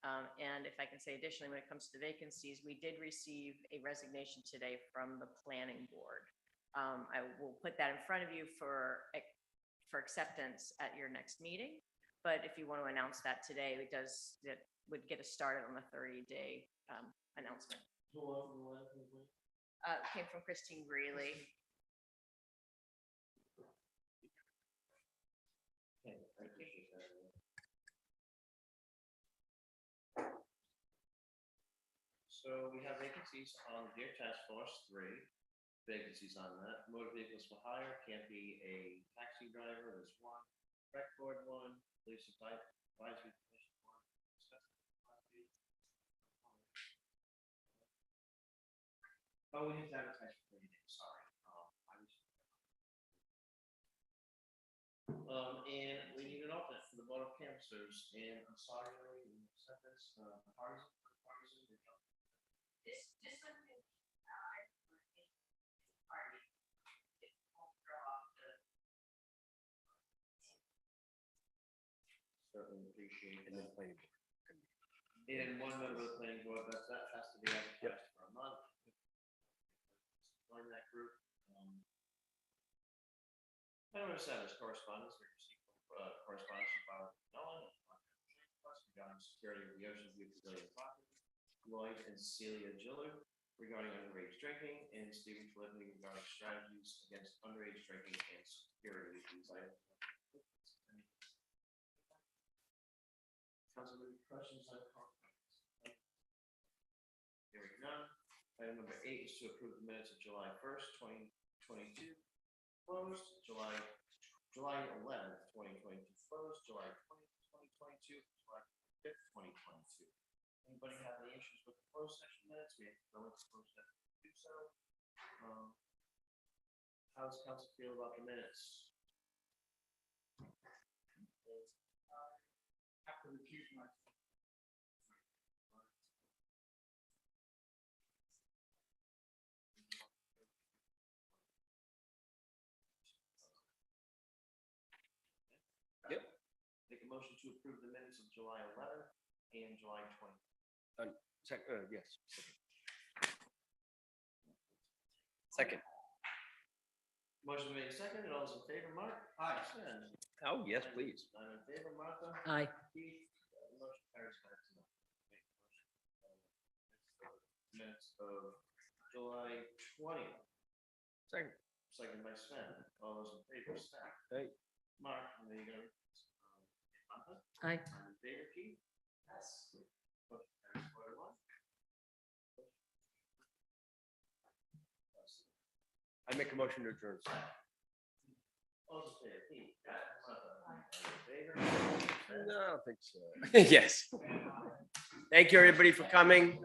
And if I can say additionally, when it comes to the vacancies, we did receive a resignation today from the planning board. I will put that in front of you for acceptance at your next meeting. But if you want to announce that today, would get us started on the 30-day announcement. Came from Christine Greeley. So we have vacancies on the Deer Task Force, 3 vacancies on that. Motor vehicles for hire, can't be a taxi driver, there's 1. Rec board, 1. Police advisory commission, 1. Oh, we need to advertise for 30 days, sorry. And we need an alternate for the board of canvassers, and I'm sorry, we said this, partisan. This one can, party. It won't throw off the. Certainly appreciate it. And 1 member of the planning board, that has to be advertised for a month. Join that group. Item 7 is correspondence. We received correspondence from Bob Nolan regarding security of the Ocean View Pavilion property. Lloyd and Celia Giller regarding underage drinking, and Stephen Flippy regarding strategies against underage drinking and security. These items. Council, questions on correspondence? Hearing none. Item number 8 is to approve the minutes of July 1st, 2022. Closed. July 11th, 2022. Closed. July 20th, 2022. July 5th, 2022. Anybody have any issues with the closed session minutes? We have to go into closed session to do so. How does council feel about the minutes? Have to recuse myself. Yep. Make a motion to approve the minutes of July 11th and July 20th. Yes. Second. Motion made second, and all those in favor, Mark? Aye. Sven? Oh, yes, please. I'm in favor, Martha? Aye. Keith? Motion carries 5-0. Minutes of July 20th. Second. Second by Sven. All those in favor, Sven? Hey. Mark, and then you're gonna, Martha? Aye. I'm in favor, Keith? Yes. Motion carries 4-1. I make a motion to adjourn. All those in favor, Keith? Martha? In favor? No, I don't think so. Yes. Thank you, everybody, for coming.